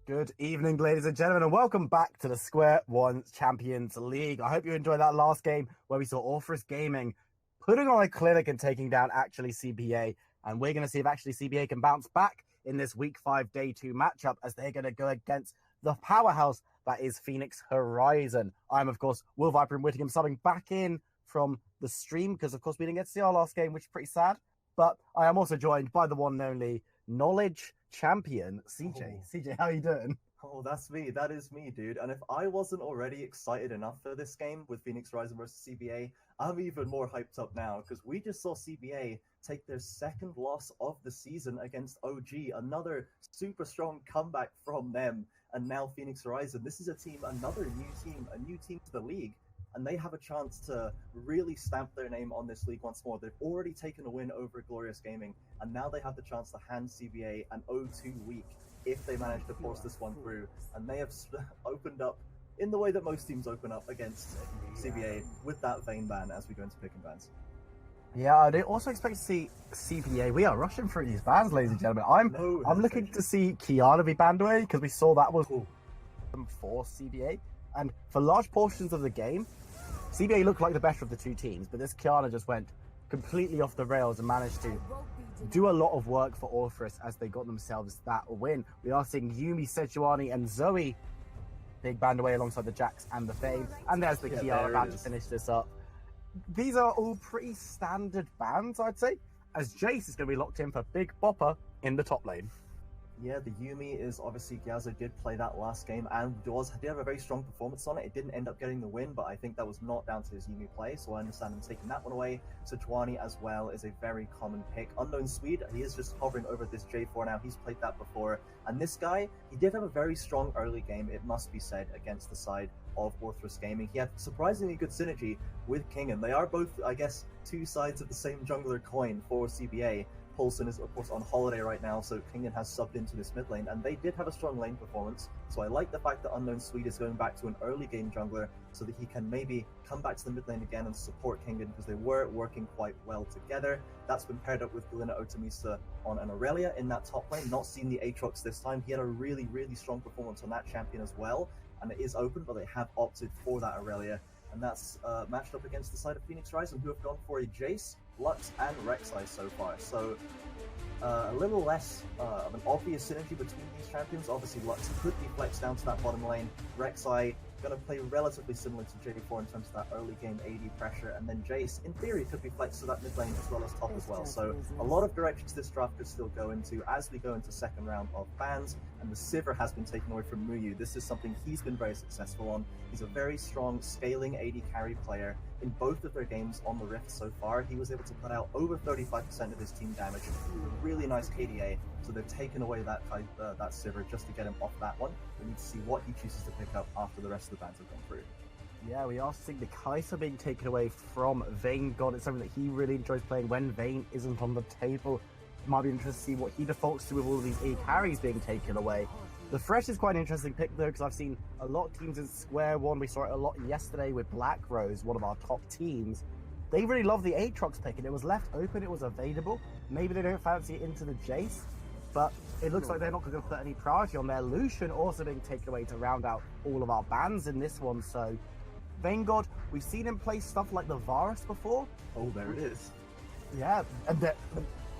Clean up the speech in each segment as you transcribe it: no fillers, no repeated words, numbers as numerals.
Good evening, ladies and gentlemen, and welcome back to the SQ1 Champions League. I hope you enjoyed that last game where we saw Orpheus Gaming putting on a clinic and taking down actually CBA. And we're going to see if actually CBA can bounce back in this week 5 day 2 matchup as they're going to go against the powerhouse that is Phoenix Horizon. I'm, of course, Will Viper and Whittingham subbing back in from the stream because, of course, we didn't get to see our last game, which is pretty sad. But I am also joined by the one and only Knowledge Champion, CJ. CJ, how are you doing? Oh, that's me. That is me, dude. And if I wasn't already excited enough for this game with Phoenix Horizon versus CBA, I'm even more hyped up now because we just saw CBA take their second loss of the season against OG. Another super strong comeback from them. And now Phoenix Horizon. This is another new team to the league. And they have a chance to really stamp their name on this league once more. They've already taken a win over Glorious Gaming, and now they have the chance to hand CBA an 0-2 week if they manage to force this one through. And they have opened up in the way that most teams open up against CBA with that Vayne ban as we go into pick and bans. Yeah, I also expect to see CBA. We are rushing through these bans, ladies and gentlemen. I'm looking to see Kiana be banned away because we saw that was for CBA. And for large portions of the game, CBA looked like the better of the two teams, but this Kiana just went completely off the rails and managed to do a lot of work for Orpheus as they got themselves that win. We are seeing Yumi, Sejuani, and Zoe being banned away alongside the Jax and the Vayne. And there's the Kiana about to finish this up. These are all pretty standard bans, I'd say, as Jace is going to be locked in for Big Bopper in the top lane. Yeah, the Yumi is obviously Gyazo did play that last game and did have a very strong performance on it. It didn't end up getting the win, but I think that was not down to his Yumi play, so I understand him taking that one away. Sejuani as well is a very common pick. Unknown Swede, he is just hovering over this J4 now. He's played that before. And this guy, he did have a very strong early game, it must be said, against the side of Orpheus Gaming. He had surprisingly good synergy with Kingen. They are both, I guess, two sides of the same jungler coin for CBA. Paulson is, of course, on holiday right now, so Kingen has subbed into this mid lane, and they did have a strong lane performance, so I like the fact that Unknown Swede is going back to an early game jungler so that he can maybe come back to the mid lane again and support Kingen, because they were working quite well together. That's been paired up with Galina Otomisa on an Aurelia in that top lane. Not seen the Aatrox this time. He had a really, really strong performance on that champion as well, and it is open, but they have opted for that Aurelia. And that's matched up against the side of Phoenix Horizon, who have gone for a Jace, Lux, and Rek'Sai so far. So a little less of an obvious synergy between these champions. Obviously, Lux could be flexed down to that bottom lane. Rek'Sai going to play relatively similar to J4 in terms of that early game AD pressure, and then Jace, in theory, could be flexed to that mid lane as well as top as well. So a lot of directions this draft could still go into as we go into second round of bans, and the Sivir has been taken away from Muyu. This is something he's been very successful on. He's a very strong scaling AD carry player. In both of their games on the Rift so far, he was able to put out over 35% of his team damage. Really nice KDA, so they've taken away that Sivir just to get him off that one. We need to see what he chooses to pick up after the rest of the bans have gone through. Yeah, we are seeing the Kai'Sa being taken away from Vayne God. It's something that he really enjoys playing when Vayne isn't on the table. It might be interesting to see what he defaults to with all of these A carries being taken away. The Thresh is quite an interesting pick though, because I've seen a lot of teams in SQ1. We saw it a lot yesterday with Black Rose, one of our top teams. They really love the Aatrox pick, and it was left open, it was available. Maybe they don't fancy it into the Jace, but it looks like they're not going to put any priority on their Lucian also being taken away to round out all of our bans in this one. So Vayne God, we've seen him play stuff like the Varus before. Oh, there it is. Yeah, and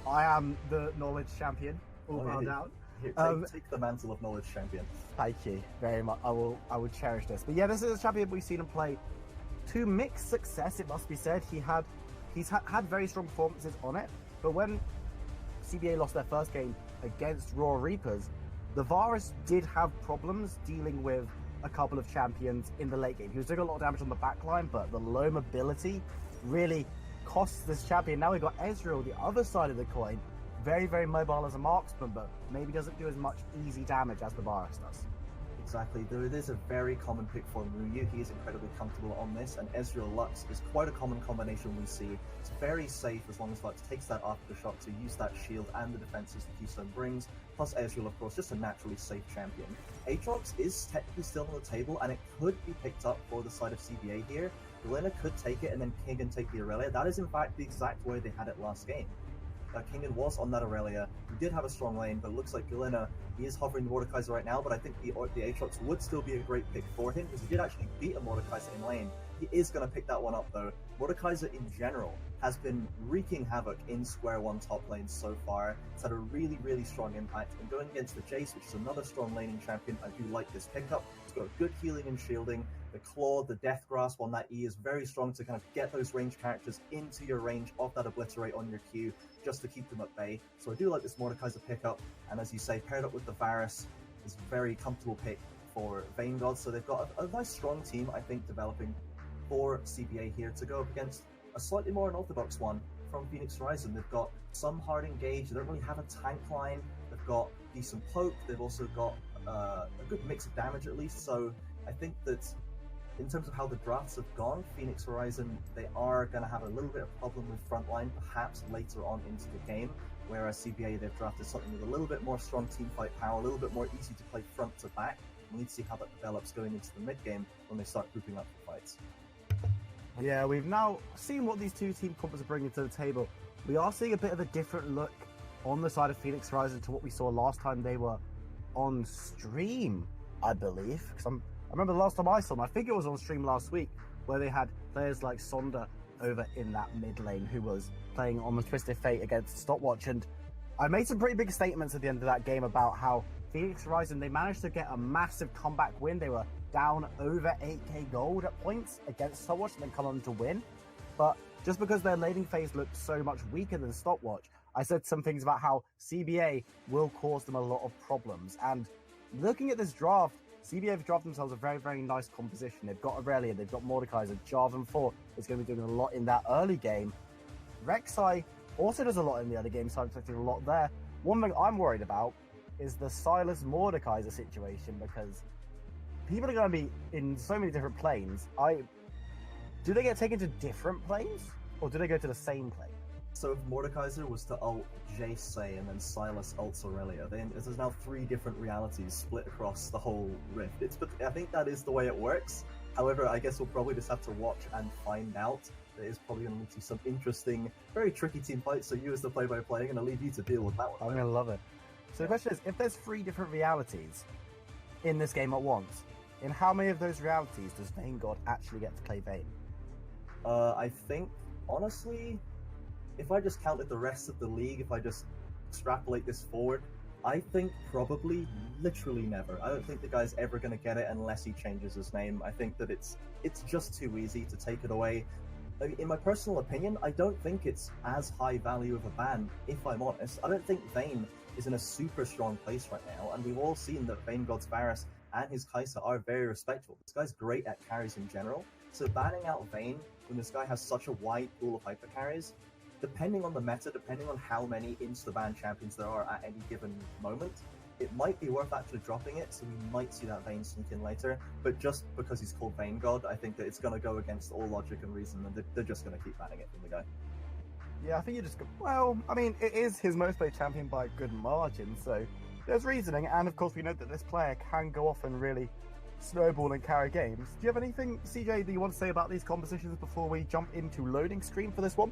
I am the Knowledge Champion, all round out. Here, take the mantle of Knowledge Champion. Thank you very much. I will cherish this. But yeah, this is a champion we've seen him play to mixed success, it must be said. He's had very strong performances on it, but when CBA lost their first game against Raw Reapers, the Varus did have problems dealing with a couple of champions in the late game. He was doing a lot of damage on the backline, but the low mobility really costs this champion. Now we've got Ezreal, the other side of the coin, very, very mobile as a marksman, but maybe doesn't do as much easy damage as the Varus does. Exactly, though it is a very common pick for Muyu. He is incredibly comfortable on this, and Ezreal Lux is quite a common combination we see. It's very safe as long as Lux takes that aftershock to use that shield and the defenses the Keystone brings, plus Ezreal, of course, just a naturally safe champion. Aatrox is technically still on the table, and it could be picked up for the side of CBA here. Galina could take it, and then Kingen take the Aurelia. That is, in fact, the exact way they had it last game. Kingen was on that Aurelia. He did have a strong lane, but it looks like Galena, he is hovering the Mordekaiser right now, but I think the Aatrox would still be a great pick for him, because he did actually beat a Mordekaiser in lane. He is going to pick that one up, though. Mordekaiser, in general, has been wreaking havoc in SQ1 top lanes so far. It's had a really, really strong impact, and going against the Jace, which is another strong laning champion, I do like this pickup. It's got good healing and shielding. The Claw, the Death Grasp on that E is very strong to kind of get those ranged characters into your range of that Obliterate on your Q, just to keep them at bay. So I do like this Mordekaiser pickup, and as you say, paired up with the Varus, is a very comfortable pick for Vayne God. So they've got a nice strong team, I think, developing for CBA here to go up against a slightly more unorthodox one from Phoenix Horizon. They've got some hard engage, they don't really have a tank line, they've got decent poke, they've also got a good mix of damage at least. So I think that in terms of how the drafts have gone, Phoenix Horizon, they are going to have a little bit of problem with frontline perhaps later on into the game, whereas CBA, they've drafted something with a little bit more strong team fight power, a little bit more easy to play front to back. We need to see how that develops going into the mid game when they start grouping up the fights. Yeah, we've now seen what these two team compos are bringing to the table. We are seeing a bit of a different look on the side of Phoenix Horizon to what we saw last time they were on stream, I believe. Because I remember the last time I saw them, I think it was on stream last week, where they had players like Sonda over in that mid lane who was playing on the Twisted Fate against Stopwatch. And I made some pretty big statements at the end of that game about how Phoenix Horizon, they managed to get a massive comeback win. They were down over 8k gold at points against Stopwatch and then come on to win. But just because their laning phase looked so much weaker than Stopwatch, I said some things about how CBA will cause them a lot of problems. And looking at this draft, CBA have drafted themselves a very, very nice composition. They've got Aurelia, they've got Mordekaiser, Jarvan 4 is going to be doing a lot in that early game. Rek'Sai also does a lot in the early game, so I'm expecting a lot there. One thing I'm worried about is the Silas Mordekaiser situation, because people are going to be in so many different planes. Do they get taken to different planes, or do they go to the same plane? So if Mordekaiser was to ult Jace, say, and then Silas ults Aurelia, then there's now 3 different realities split across the whole rift. I think that is the way it works. However, I guess we'll probably just have to watch and find out. There is probably going to lead to some interesting, very tricky team fights, so you as the play-by-play, I'm going to leave you to deal with that one. I'm going to love it. So the question is, if there's 3 different realities in this game at once, in how many of those realities does Vayne God actually get to play Vayne? I think, honestly, if I just counted the rest of the league, if I just extrapolate this forward, I think probably literally never. I don't think the guy's ever going to get it unless he changes his name. I think that it's just too easy to take it away. In my personal opinion, I don't think it's as high value of a ban, if I'm honest. I don't think Vayne is in a super strong place right now, and we've all seen that Vayne God's Varus and his Kai'Sa are very respectable. This guy's great at carries in general, so banning out Vayne when this guy has such a wide pool of hyper carries, depending on the meta, depending on how many insta-ban champions there are at any given moment, it might be worth actually dropping it, so we might see that Vayne sneak in later, but just because he's called Vayne God, I think that it's going to go against all logic and reason, and they're just going to keep banning it from the guy. Yeah, I think you just go, well, I mean, it is his most played champion by a good margin, so there's reasoning, and of course we know that this player can go off and really snowball and carry games. Do you have anything, CJ, that you want to say about these compositions before we jump into loading screen for this one?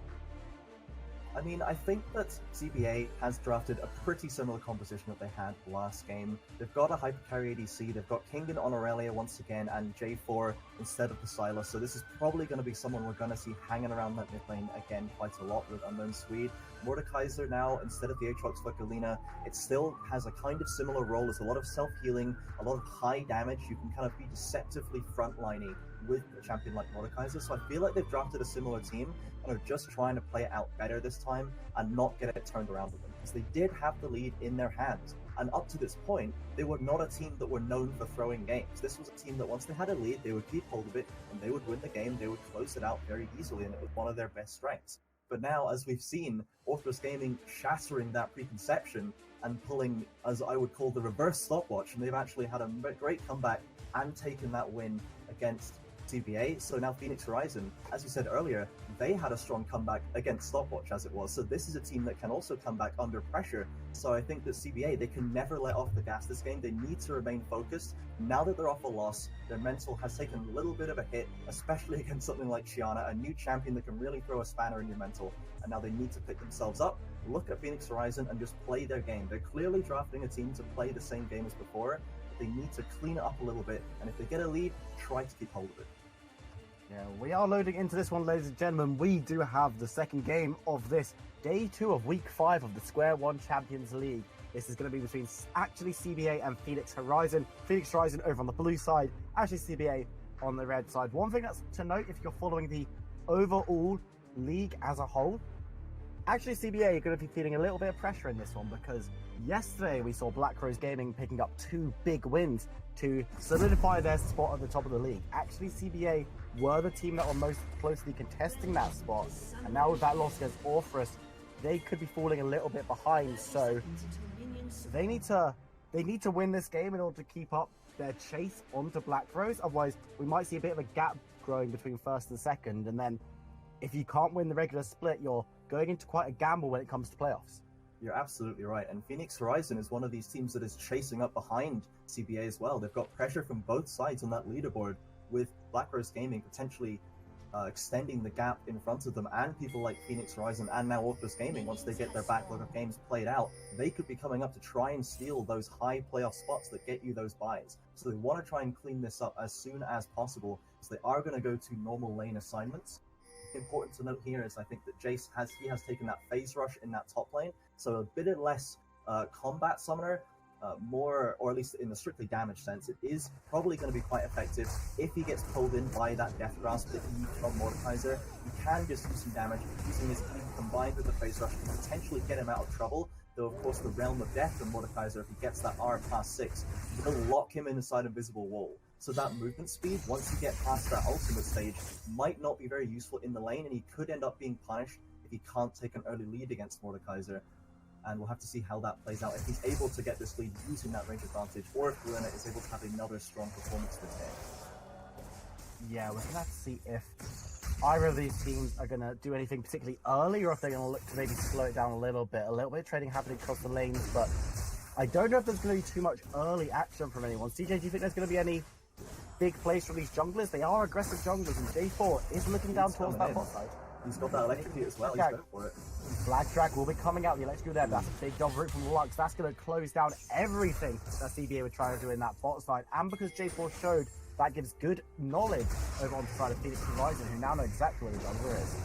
I mean, I think that CBA has drafted a pretty similar composition that they had last game. They've got a hypercarry ADC, they've got Kingen on Aurelia once again, and J4 instead of the Silas, so this is probably going to be someone we're going to see hanging around that mid lane again quite a lot with Unknown Swede. Mordekaiser now, instead of the Aatrox for Galena, it still has a kind of similar role. There's a lot of self-healing, a lot of high damage. You can kind of be deceptively frontliney with a champion like Mordekaiser, so I feel like they've drafted a similar team and are just trying to play it out better this time and not get it turned around with them, because they did have the lead in their hands, and up to this point they were not a team that were known for throwing games. This was a team that once they had a lead, they would keep hold of it and they would win the game, they would close it out very easily, and it was one of their best strengths. But now, as we've seen, Orthros Gaming shattering that preconception and pulling, as I would call, the reverse Stopwatch, and they've actually had a great comeback and taken that win against CBA. So now Phoenix Horizon, as you said earlier, they had a strong comeback against Stopwatch as it was. So this is a team that can also come back under pressure. So I think that CBA, they can never let off the gas this game. They need to remain focused. Now that they're off a loss, their mental has taken a little bit of a hit, especially against something like Shiana, a new champion that can really throw a spanner in your mental. And now they need to pick themselves up, look at Phoenix Horizon, and just play their game. They're clearly drafting a team to play the same game as before. They need to clean it up a little bit, and if they get a lead, try to keep hold of it. Yeah, we are loading into this one, ladies and gentlemen. We do have the second game of this day 2 of week 5 of the SQ1 Champions League. This is going to be between actually CBA and Phoenix Horizon. Phoenix Horizon over on the blue side, actually CBA on the red side. One thing that's to note if you're following the overall league as a whole, actually CBA are going to be feeling a little bit of pressure in this one because yesterday we saw Black Rose Gaming picking up 2 big wins to solidify their spot at the top of the league. Actually CBA were the team that were most closely contesting that spot, and now with that loss against Orpheus, they could be falling a little bit behind. So they need to win this game in order to keep up their chase onto Black Rose. Otherwise we might see a bit of a gap growing between first and second, and then if you can't win the regular split, you're going into quite a gamble when it comes to playoffs. You're absolutely right. And Phoenix Horizon is one of these teams that is chasing up behind CBA as well. They've got pressure from both sides on that leaderboard, with Black Rose Gaming potentially extending the gap in front of them, and people like Phoenix Horizon and now Orpheus Gaming, once they get their backlog of games played out, they could be coming up to try and steal those high playoff spots that get you those buys. So they want to try and clean this up as soon as possible. So they are going to go to normal lane assignments. Important to note here is I think that Jace has taken that phase rush in that top lane, so a bit less combat summoner, more, or at least in the strictly damage sense, it is probably going to be quite effective. If he gets pulled in by that death grasp that he from Mordekaiser, he can just do some damage. Using his E combined with the phase rush can potentially get him out of trouble, though of course the Realm of Death from Mordekaiser, if he gets that R past 6, will lock him inside Invisible Wall. So that movement speed, once you get past that ultimate stage, might not be very useful in the lane, and he could end up being punished if he can't take an early lead against Mordekaiser. And we'll have to see how that plays out, if he's able to get this lead using that range advantage, or if Luna is able to have another strong performance this game. Yeah, we're going to have to see if either of these teams are going to do anything particularly early, or if they're going to look to maybe slow it down a little bit of trading happening across the lanes, but I don't know if there's going to be too much early action from anyone. CJ, do you think there's going to be any big plays from these junglers? They are aggressive junglers, and J4 is looking down towards that bot side. He's got that electricity as well, Okay. He's going for it. Black Drag will be coming out, the electrical there. That's a big job route from Lux. That's going to close down everything that CBA were trying to do in that bot side. And because J4 showed, that gives good knowledge over on the side of Phoenix Horizon, who now know exactly where the jungler is.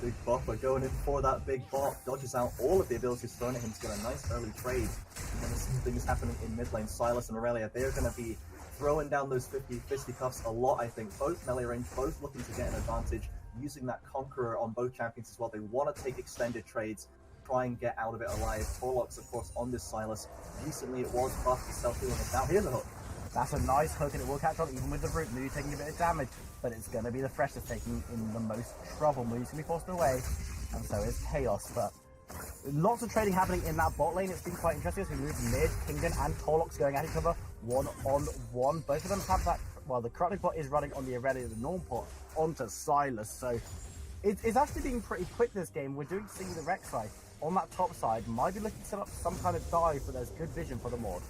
Big Bopper going in for that big bot, dodges out all of the abilities thrown at him to get a nice early trade. And then the same thing is happening in mid lane. Silas and Aurelia, they're going to be throwing down those fisticuffs a lot, I think. Both melee range, both looking to get an advantage, using that Conqueror on both champions as well. They want to take extended trades, try and get out of it alive. Torlox, of course, on this Silas. Recently it was buffed to self-healing, and now here's a hook. That's a nice hook, and it will catch on even with the root. Moody taking a bit of damage, but it's going to be the freshest taking in the most trouble. Moody's going to be forced away, and so is Chaos. But lots of trading happening in that bot lane. It's been quite interesting as we move mid. Kingdon and Torlox going at each other one-on-one. Both of them have that. Well, the Krutnik bot is running on the Aurelia, the Norm pot onto Silas. So it's actually been pretty quick this game. We're seeing the Rek'Sai on that top side. Might be looking to set up some kind of dive, but there's good vision for the Mord.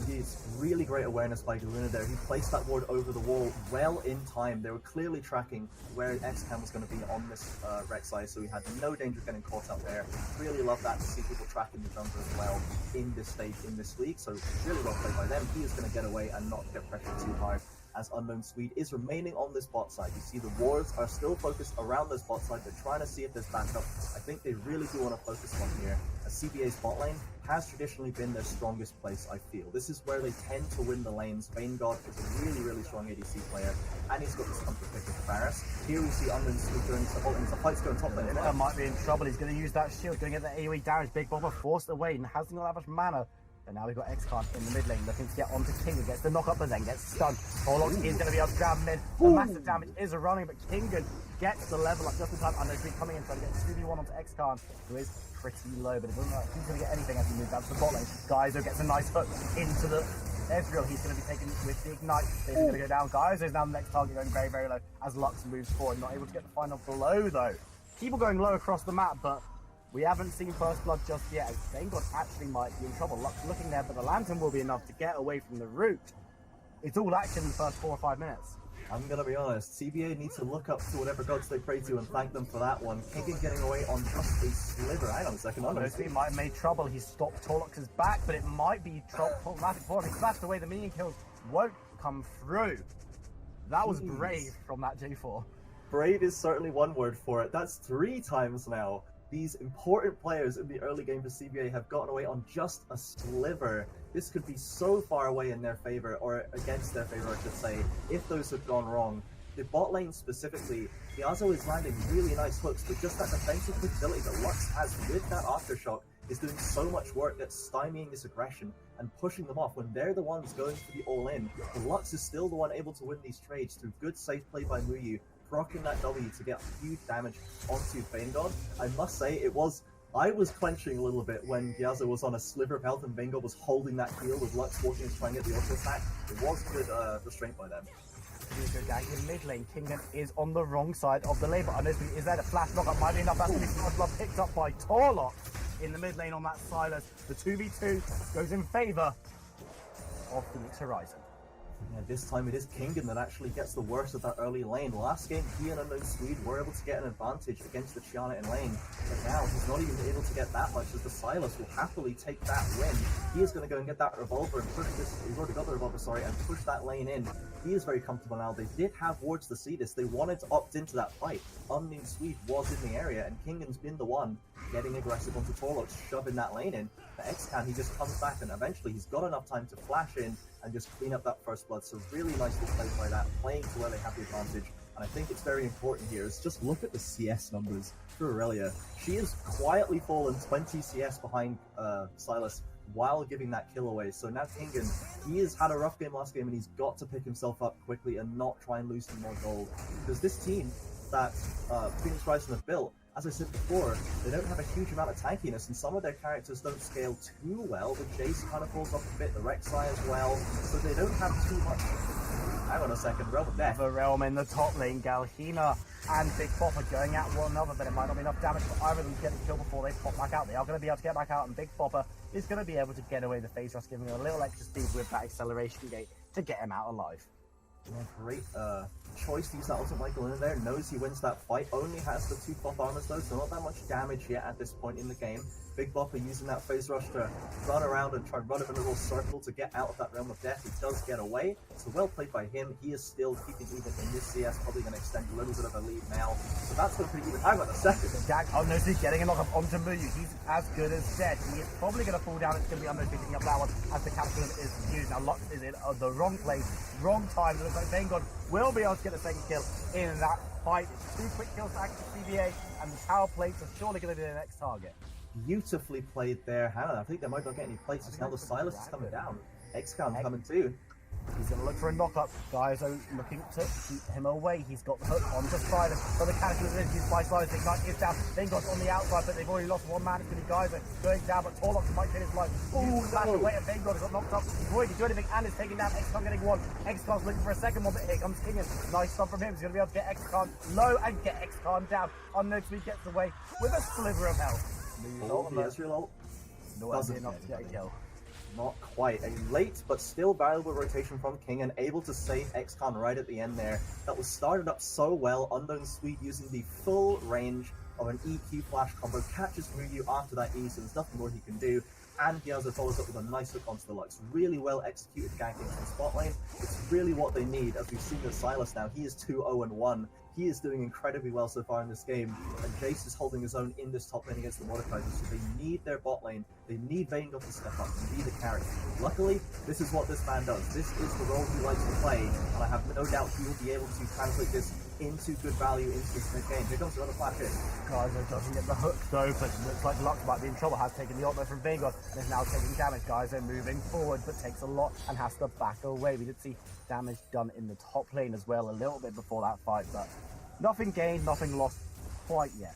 It's really great awareness by Galuna there. He placed that ward over the wall well in time. They were clearly tracking where X-Cam was going to be on this Rek'Sai, so he had no danger of getting caught up there. Really love that to see people tracking the jungler as well in this stage, in this league. So really well played by them. He is going to get away and not get pressured too hard, as Unknown Swede is remaining on this bot side. You see the wards are still focused around this bot side. They're trying to see if there's backup. I think they really do want to focus on here, as CBA's bot lane has traditionally been their strongest place, I feel. This is where they tend to win the lanes. Vanguard is a really, really strong ADC player, and he's got this comfort pick with Varus. Here we see Unknown Swede doing some ult, and the fight's going top lane. Might be in trouble. He's going to use that shield, going to get the AoE damage. Big Bopper forced away and hasn't got that much mana And now we've got X-Khan in the mid lane looking to get onto Kingan, gets the knock-up but then gets stunned. Torlox is going to be able to grab him in. The massive damage is running, but Kingan gets the level up just in time. Unknown Sweet coming in, trying to get 2v1 onto X-Khan, who is pretty low, but it doesn't look like he's going to get anything as he moves down to the bot lane. Geyser gets a nice hook into the Ezreal. He's going to be taken with the Ignite. He's going to go down. Geyser is now the next target, going very, very low as Lux moves forward. Not able to get the final blow, though. People going low across the map, but we haven't seen First Blood just yet. Vengod actually might be in trouble. Lux looking there, but the Lantern will be enough to get away from the root. It's all action in the first 4 or 5 minutes. I'm gonna be honest, CBA needs to look up to whatever gods they pray to and thank them for that one. Kingan getting away on just a sliver. Hang on a second. He might have made trouble. He stopped Torlox's back, but it might be problematic for him. He slashed away the minion kills. Won't come through. That was brave from that J4. Brave is certainly one word for it. That's 3 times now. These important players in the early game for CBA have gotten away on just a sliver. This could be so far away in their favor, or against their favor, I should say, if those had gone wrong. The bot lane specifically, Gyazo is landing really nice hooks, but just that defensive capability that Lux has with that Aftershock is doing so much work that's stymieing this aggression and pushing them off when they're the ones going for the all-in. But Lux is still the one able to win these trades through good safe play by Muyu, proccing that W to get huge damage onto Vengod. I must say, I was clenching a little bit when Gyazo was on a sliver of health and Vengod was holding that heal with Lux walking and trying to get the auto attack. It was good restraint by them. Good gang in mid lane. Kingan is on the wrong side of the lane, but honestly, is there a flash knockup? Might be enough. That's going to be First Blood picked up by Torlox in the mid lane on that Silas. The 2v2 goes in favor of Phoenix Horizon. Yeah, this time it is Kingan that actually gets the worst of that early lane. Last game, he and Unknown Swede were able to get an advantage against the Chiana in lane, but now he's not even able to get that much, as the Silas will happily take that win. He is going to go and get that revolver and push this, he's already got the revolver, sorry, and push that lane in. He is very comfortable now. They did have wards to see this. They wanted to opt into that fight. Unknown Swede was in the area, and Kingan's been the one getting aggressive onto Torlox, shoving that lane in. For X-Can, he just comes back, and eventually he's got enough time to flash in and just clean up that First Blood. So really nicely played by that, playing to where they have the advantage. And I think it's very important here is just look at the CS numbers for Aurelia. She has quietly fallen 20 CS behind Silas while giving that kill away. So now Kingan, he has had a rough game last game, and he's got to pick himself up quickly and not try and lose some more gold. Because this team that Phoenix Horizon have built, as I said before, they don't have a huge amount of tankiness, and some of their characters don't scale too well. The Jace kind of falls off a bit, the Rek'Sai as well, so they don't have too much. Hang on a second, Realm of Death. The Realm in the top lane, Galhina and Big Fopper going at one another, but it might not be enough damage for either of them to get the kill before they pop back out. They are going to be able to get back out, and Big Fopper is going to be able to get away the phase rush, giving him a little extra speed with that acceleration gate to get him out alive. Yeah, great choice to use that ultimate Michael in there. Knows he wins that fight. Only has the 2 cloth armors though, so not that much damage yet at this point in the game. Big Bopper using that phase rush to run around and try and run him in a little circle to get out of that Realm of Death. He does get away, so well played by him. He is still keeping even in this CS, probably going to extend a little bit of a lead now. So that's going to pretty even. Hang on a second. Jack Unknown getting a knock up onto Muyu. He's as good as dead. He is probably going to fall down. It's going to be Unknown picking up that one as the captain is used. Now Lux is in the wrong place, wrong time. It looks like Vengod will be able to get the second kill in that fight. It's 2 quick kills back to CBA, and the tower plates are surely going to be the next target. Beautifully played there, Hannah. I think they might not get any plates. Now the Silas is coming down. X-Can coming too. He's going to look for a knock-up. Geyzo looking to keep him away. He's got the hook on the side, but the Cataclysm is used by Silas. Ignite is down. Vengod's on the outside, but they've already lost one man. It's going to be Geyzo going down, but Torlox might finish life. Ooh, flash away, and Vengod got knocked up before he can do anything, and is taking down. X-Can getting one. X-Can's looking for a second one, but here comes Kingan. Nice stuff from him. He's going to be able to get X-Can low and get X-Can down. Unknown Sweet gets away with a sliver of health. The Ezreal ult doesn't enough to get a kill. Not quite. A late but still valuable rotation from King, and able to save X-Can right at the end there. That was started up so well. Unknown Sweet using the full range of an EQ flash combo, catches Muyu after that E, so there's nothing more he can do. And he also follows up with a nice hook onto the Lux. Really well executed ganking from spot lane. It's really what they need, as we've seen with Silas now. He is 2-0-1. He is doing incredibly well so far in this game, and Jace is holding his own in this top lane against the Mordekaiser, so they need their bot lane. They need Vengod to step up and be the carry. Luckily, this is what this man does. This is the role he likes to play, and I have no doubt he will be able to translate this into good value into this mid game. Here comes another flash in. Geyser doesn't get the hook though, but it looks like Lux might be in trouble. Has taken the ultimate from Vanguard and is now taking damage. Geyser moving forward, but takes a lot and has to back away. We did see damage done in the top lane as well a little bit before that fight, but nothing gained, nothing lost quite yet.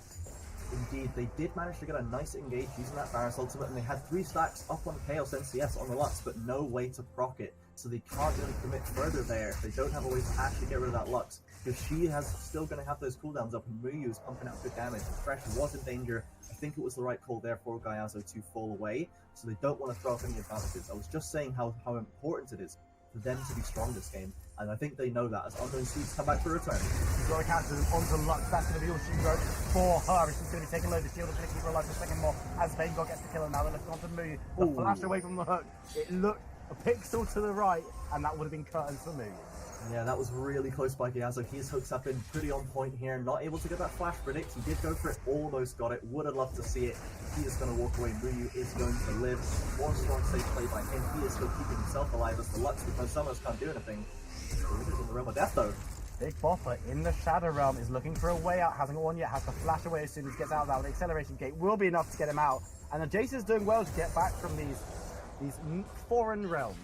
Indeed, they did manage to get a nice engage using that Varus ultimate, and they had 3 stacks up on Chaos NCS on the Lux, but no way to proc it. So they can't really commit further there. They don't have a way to actually get rid of that Lux, because she has still going to have those cooldowns up, and Muyu is pumping out good damage. Fresh was in danger. I think it was the right call there for Gyazo to fall away, so they don't want to throw off any advantages. I was just saying how important it is for them to be strong this game, and I think they know that as Unknown Seeds come back for a return. She's got to counter onto Lux. That's going to be all she wrote for her. She's going to be taking a load of shield. It's going to keep her alive for a second more as Vanguard gets the kill, and now they're looking onto Muyu. The flash away from the hook. It looked a pixel to the right, and that would have been curtains for Muyu. Yeah, that was really close by Gyazo. His hooks have been pretty on point here. Not able to get that flash predict. He did go for it, almost got it. Would have loved to see it. He is going to walk away. Muyu is going to live. More strong safe play by him. He is still keeping himself alive as the Lux, because Summers can't do anything. He's in the realm of death though. Big Bopper in the Shadow Realm is looking for a way out. Hasn't got one yet. Has to flash away as soon as he gets out of that. The acceleration gate will be enough to get him out. And the Jace is doing well to get back from these foreign realms.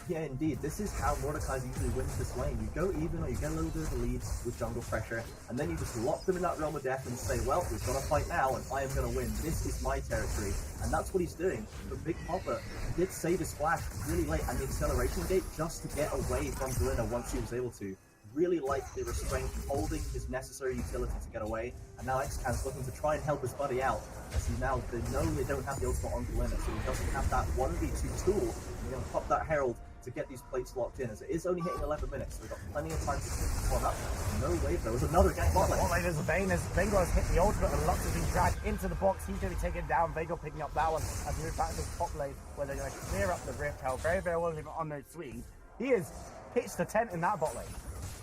Yeah, indeed. This is how Mordekaiser usually wins this lane. You go even, or you get a little bit of a lead with jungle pressure, and then you just lock them in that realm of death and say, well, we've got to fight now, and I am going to win. This is my territory. And that's what he's doing. But Big Papa did save his flash really late, and the acceleration gate just to get away from Galena once he was able to. Really liked the restraint, holding his necessary utility to get away, and now Xcan's looking to try and help his buddy out, as he now, they know they don't have the ultimate on Galena, so he doesn't have that 1v2 tool. They're going to pop that Herald to get these plates locked in, as it is only hitting 11 minutes, so they've got plenty of time to switch one up. No wave, there was another gank bot lane. Bot lane is a Bane, as Vanguard has hit the ultimate, and Lux has been dragged into the box. He's going to be taken down. Vanguard picking up that one as we move back to the top lane, where they're going to clear up the rift. How very, very well even Unknown Swede. He has pitched a tent in that bot lane.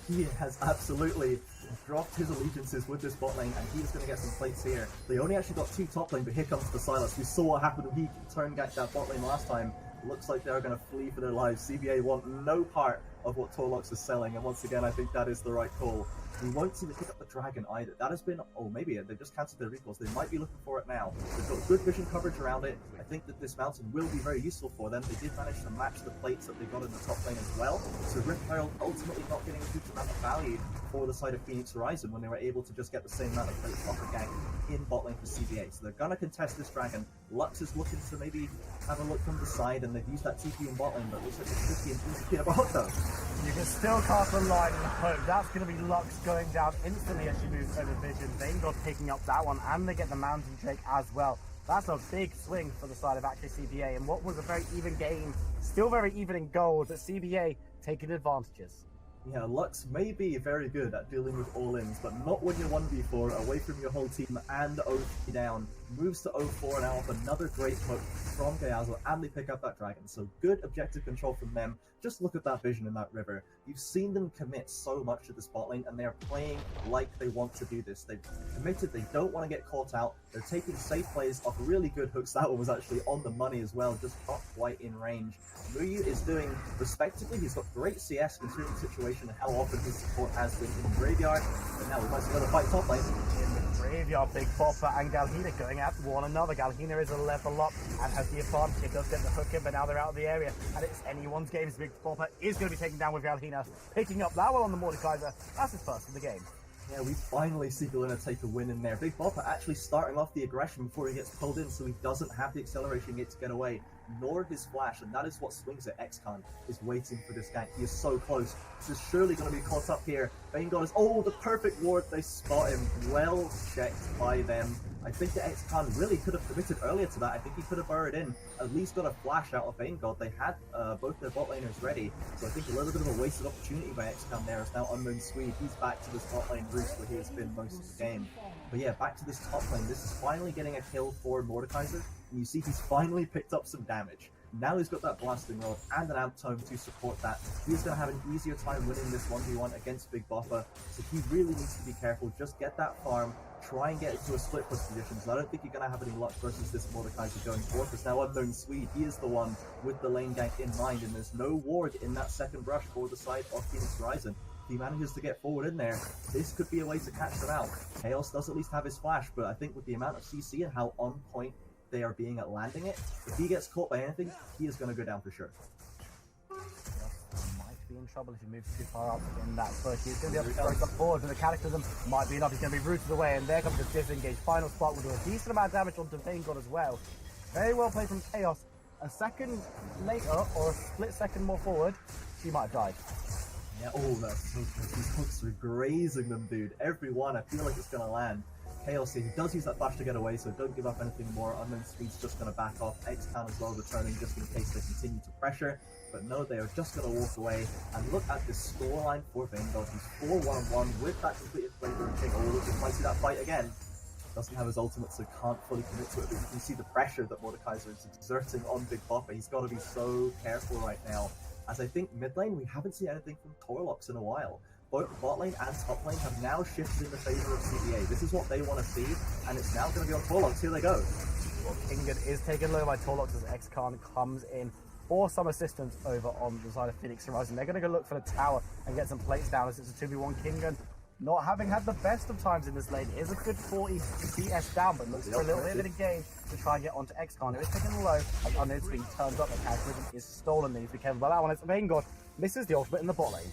He has absolutely dropped his allegiances with this bot lane, and he is going to get some plates here. They only actually got 2 top lane, but here comes the Silas. We saw what happened when he turn ganked that bot lane last time. Looks like they're going to flee for their lives. CBA want no part of what Torlox is selling, and once again, I think that is the right call. We won't see them pick up the dragon either. That has been, oh, maybe they've just cancelled their recalls. They might be looking for it now. They've got good vision coverage around it. I think that this mountain will be very useful for them. They did manage to match the plates that they got in the top lane as well. So Rift Herald ultimately not getting a huge amount of value for the side of Phoenix Horizon when they were able to just get the same amount of plates off the gank in bot lane for CBA. So they're going to contest this dragon. Lux is looking to maybe have a look from the side, and they've used that TP in bot lane, but it looks like it should be an easy peanut butter though. You can still cast a line and hope. That's going to be Lux going down instantly as she moves over vision. Vanguard picking up that one, and they get the Mountain Drake as well. That's a big swing for the side of actually CBA, and what was a very even game, still very even in gold, but CBA taking advantages. Yeah, Lux may be very good at dealing with all-ins, but not when you're 1v4 away from your whole team and 0-3 down. Moves to 0-4 now off another great hook from Gyazo, and they pick up that dragon. So good objective control from them. Just look at that vision in that river. You've seen them commit so much to the spot lane, and they're playing like they want to do this. They've committed, they don't want to get caught out. They're taking safe plays off really good hooks. That one was actually on the money as well, just not quite in range. Muyu is doing respectively. He's got great CS considering the situation and how often his support has been in the graveyard. But now we might see another fight top lane. In the graveyard, Big Bopper and Galhina going at one another. Galhina is a level up and has the advantage. He does get the hook in, but now they're out of the area, and it's anyone's game. Big Bopper is going to be taken down with Galhina, picking up that one on the Mordekaiser. That's his first of the game. Yeah, we finally see Galena take a win in there. Big Bopper actually starting off the aggression before he gets pulled in, so he doesn't have the acceleration gate to get away, nor his flash, and that is what swings it. Xcon is waiting for this gank. He is so close. This is surely going to be caught up here. Vanguard is, oh, the perfect ward. They spot him. Well checked by them. I think that Xcon really could have committed earlier to that. I think he could have burrowed in, at least got a flash out of Vanguard. They had both their bot laners ready, so I think a little bit of a wasted opportunity by Xcon there. As now Unknown Swede, he's back to this bot lane roost where he has been most of the game. But yeah, back to this top lane. This is finally getting a kill for Mordekaiser, and you see he's finally picked up some damage. Now he's got that blasting rod and an amp tome to support that. He's going to have an easier time winning this 1v1 against Big Bopper, so he really needs to be careful. Just get that farm, try and get into a split push position, so I don't think you're going to have any luck versus this Mordekaiser going forward. Because now Unknown Swede, he is the one with the lane gank in mind, and there's no ward in that second brush for the side of Phoenix Horizon. If he manages to get forward in there, this could be a way to catch them out. Chaos does at least have his flash, but I think with the amount of CC and how on point they are being at landing it, if he gets caught by anything, he is going to go down for sure. Might be in trouble if he moves too far up in that push. He's going to be able to break up forward, but the Cataclysm might be enough. He's going to be rooted away, and there comes the disengage. Final Spark will do a decent amount of damage onto Vanguard as well. Very well played from Chaos. A second later, or a split second more forward, she might have died. Yeah, oh, that's so good. These hooks are grazing them, dude. Every one, I feel like it's going to land. Chaos, he does use that flash to get away, so don't give up anything more. Unknown Speed's just going to back off. X-Town as well returning just in case they continue to pressure. But no, they are just going to walk away. And look at this scoreline for Vanguard. He's 4-1-1 with that completed flavor and kick. Oh, look, you might see that fight again. Doesn't have his ultimate, so can't fully commit to it. But you can see the pressure that Mordekaiser is exerting on Big Papa. He's got to be so careful right now. As I think mid lane, we haven't seen anything from Torlox in a while. Both bot lane and top lane have now shifted in the favor of CBA. This is what they want to see, and it's now going to be on Torlox. Here they go. Well, Kingen is taken low by Torlox as X-Khan comes in for some assistance over on the side of Phoenix Horizon. They're going to go look for the tower and get some plates down as it's a 2v1. Kingen, not having had the best of times in this lane, is a good 40 CS down, but looks for a little bit of a gain to try and get onto X-Khan. It is taken low as Unknown Speed turns up. The Cataclysm is stolen. Needs to be careful about that one. It's Vanguard misses the ultimate in the bot lane.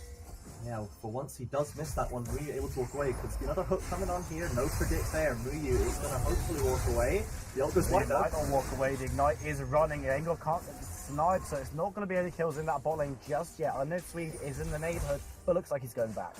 Yeah, for once he does miss that one. Muyu able to walk away because another hook coming on here. No predict there. Muyu is going to hopefully walk away. The ult goes wide though. Might not walk away. The Ignite is running. Vanguard can't get the snipe, so it's not going to be any kills in that bot lane just yet. Unknown Speed is in the neighborhood, but looks like he's going back.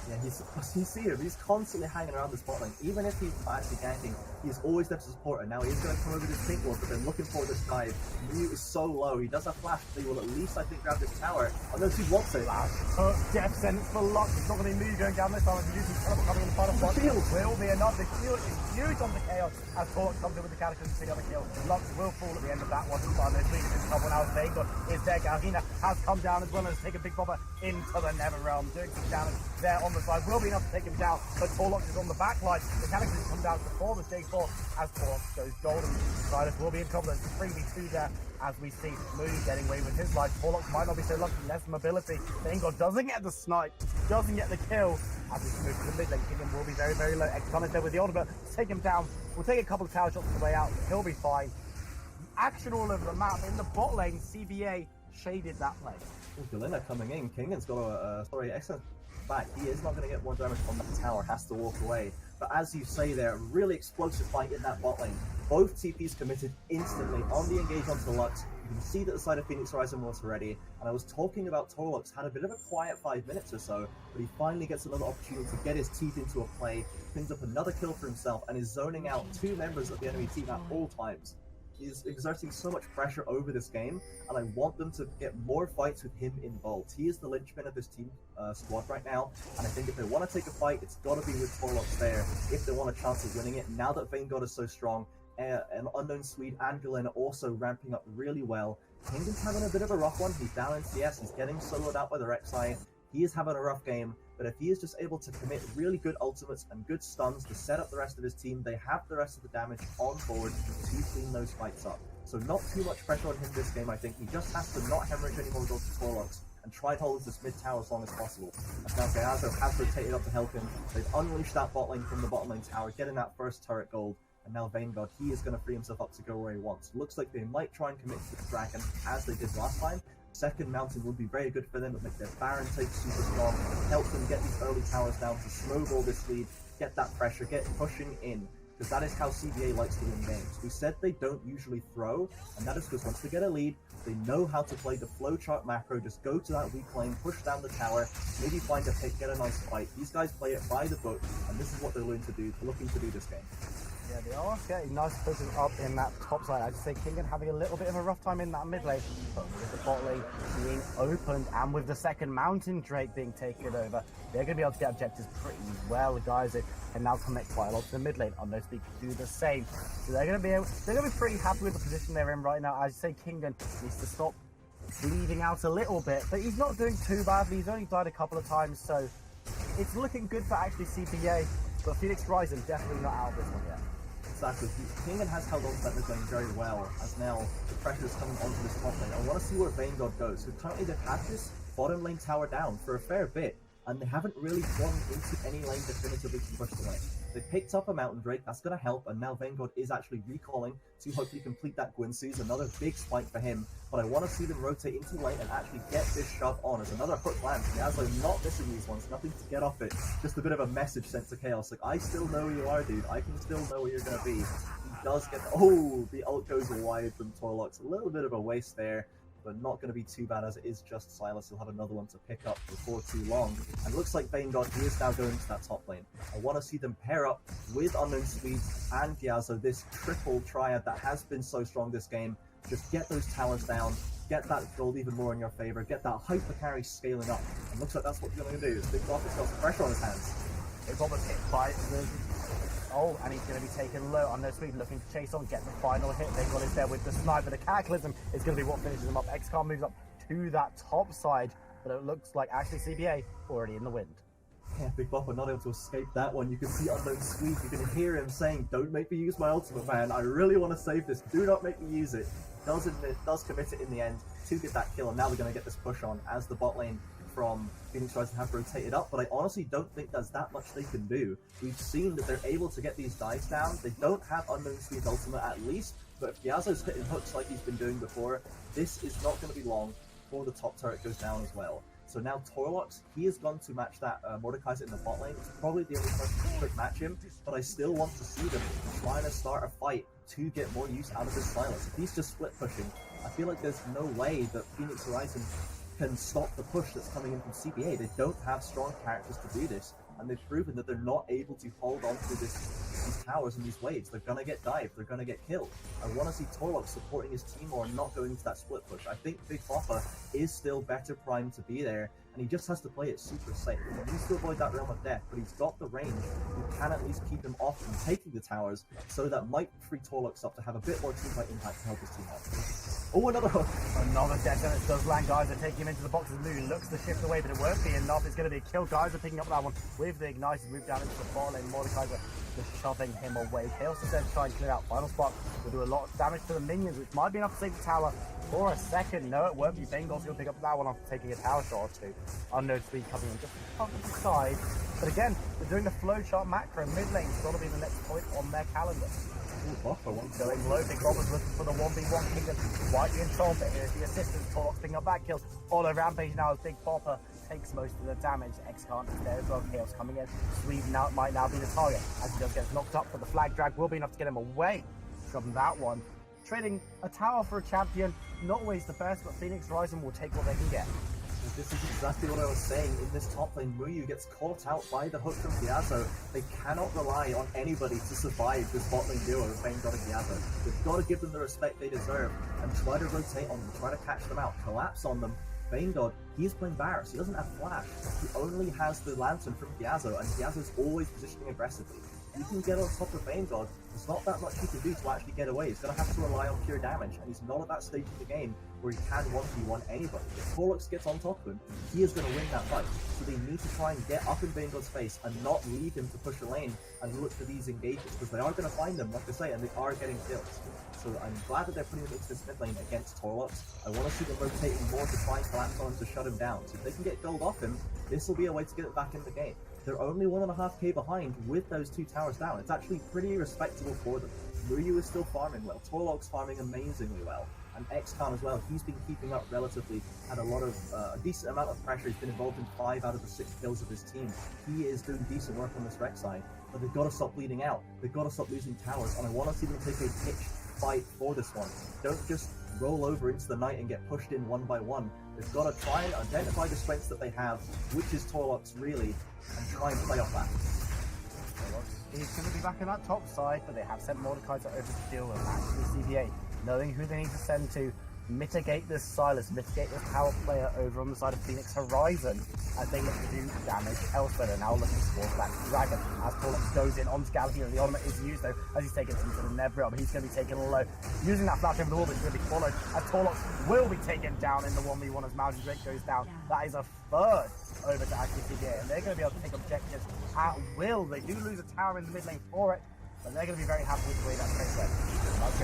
Yeah, you see him, he's constantly hanging around this bot lane. Even if he's actually ganking, he's always there to support, and now he's going to come over this pink ward, but then looking for this dive. Mew is so low, he does have flash, but he will at least, I think, grab this tower. Unknown Speed wants it. Hook, death sentence for luck. It's not going to be Mew going down this time. He's using Teleport coming in the final spot. Will be enough. The shield is huge on the Chaos as Torlox comes in with the Cataclysm to the kill. Lux will fall at the end of that one. Unknown Speed is in trouble now. Vanguard is there. Galhina has come down as well as taken Big Bobber into the Nether Realm, doing some damage there on the side. Will be enough to take him down, but Torlox is on the back line. The Cataclysm come down before the J4 as Torlox goes golden. Silas will be in trouble. There's 3v2 there as we see Moody getting away with his life. Torlox might not be so lucky, less mobility. Vanguard doesn't get the snipe, doesn't get the kill. As we move to the mid lane, Kingdom will be very, very low. X-Con is there with the ultimate. Take him down. We'll take a couple of tower shots on the way out. He'll be fine. Action all over the map. In the bot lane, CBA shaded that play. Galina coming in. Kingan's got a, excellent back. He is not going to get more damage from that tower, has to walk away. But as you say there, really explosive fight in that bot lane. Both TPs committed instantly on the engage onto Lux. You can see that the side of Phoenix Horizon was ready. And I was talking about Torlox, had a bit of a quiet 5 minutes or so, but he finally gets another opportunity to get his teeth into a play, pins up another kill for himself, and is zoning out 2 members of the enemy team at all times. He's exerting so much pressure over this game, and I want them to get more fights with him involved. He is the linchpin of this team squad right now, and I think if they want to take a fight, it's got to be with Torlox there if they want a chance of winning it. Now that Vanguard is so strong, and Unknown Swede and Galena also ramping up really well. Kingdom's having a bit of a rough one. He's down in CS, he's getting soloed out by the Rek'Sai. He is having a rough game, but if he is just able to commit really good ultimates and good stuns to set up the rest of his team, they have the rest of the damage on board to clean those fights up. So not too much pressure on him this game, I think. He just has to not hemorrhage any more gold to Torlox and try and hold this mid tower as long as possible. As now Gayazo has rotated up to help him. They've unleashed that bot lane from the bottom lane tower, getting that first turret gold. And now Vanguard, he is going to free himself up to go where he wants. Looks like they might try and commit to the Dragon as they did last time. Second mountain would be very good for them. It would make their Baron take super strong, help them get these early towers down to snowball this lead, get that pressure, get pushing in. Because that is how CBA likes to win games. We said they don't usually throw, and that is because once they get a lead, they know how to play the flowchart macro. Just go to that weak lane, push down the tower, maybe find a pick, get a nice fight. These guys play it by the book, and this is what they're looking to do this game. Yeah, they are getting nice pushes up in that top side. I'd say Kingen having a little bit of a rough time in that mid lane, but with the bot lane being opened and with the second mountain Drake being taken over, they're going to be able to get objectives pretty well. The guys that can now connect quite a lot to the mid lane. Unknown Speed can do the same. So they're going to be pretty happy with the position they're in right now. I'd say Kingen needs to stop bleeding out a little bit, but he's not doing too badly. He's only died a couple of times, so it's looking good for actually CBA, but Phoenix Horizon definitely not out of this one yet. Exactly. Kingen has held on to that mid lane very well, as now the pressure is coming onto this top lane. I want to see where Vanguard goes. So currently they've had this bottom lane tower down for a fair bit, and they haven't really gone into any lane definitively to push the lane. They picked up a Mountain Drake, that's going to help, and now Vanguard is actually recalling to hopefully complete that Gwynsu's, another big spike for him, but I want to see them rotate into lane and actually get this shove on as another hook lands. Yasuo not missing these ones, nothing to get off it, just a bit of a message sent to Chaos, like, I still know where you are, dude, I can still know where you're going to be. He does get the ult goes wide from Torlox, a little bit of a waste there, but not going to be too bad as it is just Silas. He'll have another one to pick up before too long. And looks like Vanguard, he is now going to that top lane. I want to see them pair up with Unknown Swede and Gyazzo, this triple triad that has been so strong this game. Just get those towers down, get that gold even more in your favor, get that hyper carry scaling up. And looks like that's what you're going to do. Big Bob has got some pressure on his hands. Big Bob was hit by the... Oh, and he's going to be taken low. Unknown Swede looking to chase on, get the final hit. Vanguard is there with the sniper. The Cataclysm is going to be what finishes him up. XCOM moves up to that top side, but it looks like actually CBA already in the wind. Yeah, Big Bopper not able to escape that one. You can see Unknown Swede, you can hear him saying, don't make me use my ultimate, man. I really want to save this. Do not make me use it. Does commit it in the end to get that kill, and now we're going to get this push on as the bot lane from Phoenix Rising have rotated up, but I honestly don't think there's that much they can do. We've seen that they're able to get these dives down. They don't have Unknown Swede's ultimate at least, but if Gyazzo's hitting hooks like he's been doing before, this is not going to be long before the top turret goes down as well. So now Torlox, he has gone to match that Mordekaiser in the bot lane. It's probably the only person who could match him, but I still want to see them trying to start a fight to get more use out of this Silas. If he's just split pushing, I feel like there's no way that Phoenix Horizon can stop the push that's coming in from CBA. They don't have strong characters to do this, and they've proven that they're not able to hold on to these towers and these waves. They're gonna get dived, they're gonna get killed. I want to see Torlox supporting his team or not going into that split push. I think Big Papa is still better primed to be there, and he just has to play it super safe. He needs to avoid that Realm of Death, but he's got the range who can at least keep him off from taking the towers, so that might free Torlox up to have a bit more team fight impact to help his team out. Oh, another hook. Another death sentence does land. Guys are taking him into the box as Lou looks to shift away, but it won't be enough. It's going to be a kill. Guys are picking up that one with the Ignite. Move down into the bot lane. Mordekaiser just shoving him away. Chaos is there to try and clear out. Final Spark will do a lot of damage to the minions, which might be enough to save the tower for a second. No, it won't be. Bengal's going to pick up that one after taking a tower shot or two. Unknown Speed coming in just on the side. But again, they're doing the flowchart macro. Mid lane has got to be the next point on their calendar. Going low, Big Robber's looking for the 1v1 Kingdom. White in control, but here's the assistance. Torlox picking up back kills. All over Rampage now as Big Popper takes most of the damage. X-Can't is there as well. Chaos coming in. Swede might now be the target as he does get knocked up, but the flag drag will be enough to get him away from that one. Trading a tower for a champion, not always the best, but Phoenix Horizon will take what they can get. This is exactly what I was saying. In this top lane, Muyu gets caught out by the hook from Gyazzo. They cannot rely on anybody to survive this bot lane duo of Vanguard and Gyazzo. They've got to give them the respect they deserve and try to rotate on them, try to catch them out, collapse on them. Vanguard, he is playing Varus. He doesn't have Flash. He only has the Lantern from Gyazzo, and Gyazzo's always positioning aggressively. You can get on top of Vanguard, there's not that much he can do to actually get away. He's going to have to rely on pure damage, and he's not at that stage of the game where he can 1v1 anybody. If Torlox gets on top of him, he is going to win that fight. So they need to try and get up in Vanguard's face and not leave him to push the lane and look for these engagements, because they are going to find them, like I say, and they are getting kills. So I'm glad that they're putting him into this mid lane against Torlox. I want to see them rotating more to try and collapse on him to shut him down. So if they can get gold off him, this will be a way to get it back in the game. They're only 1.5k behind with those two towers down. It's actually pretty respectable for them. Muyu is still farming well. Torlox farming amazingly well. And X-Khan as well, he's been keeping up relatively, had a lot of, a decent amount of pressure. He's been involved in 5 out of the 6 kills of his team. He is doing decent work on this wreck side, but they've got to stop bleeding out. They've got to stop losing towers, and I want to see them take a pitched fight for this one. Don't just roll over into the night and get pushed in one by one. They've got to try and identify the strengths that they have, which is Torlox really, and try and play off that. He's going to be back in that top side, but they have sent Mordekaiser over to deal with actually CBA, knowing who they need to send to mitigate this Silas, mitigate this power player over on the side of Phoenix Horizon as they look to do damage elsewhere. They're now looking towards that Dragon as Torlox goes in on Galaxy, and the ultimate is used though as he's taken into the Nev realm. He's going to be taken low, using that flash over the wall, but he's going to be followed as Torlox will be taken down in the 1v1 as Mountain Drake goes down. That is a third over to actually CBA, and they're going to be able to take objectives at will. They do lose a tower in the mid lane for it, but they're going to be very happy with the way that trade went.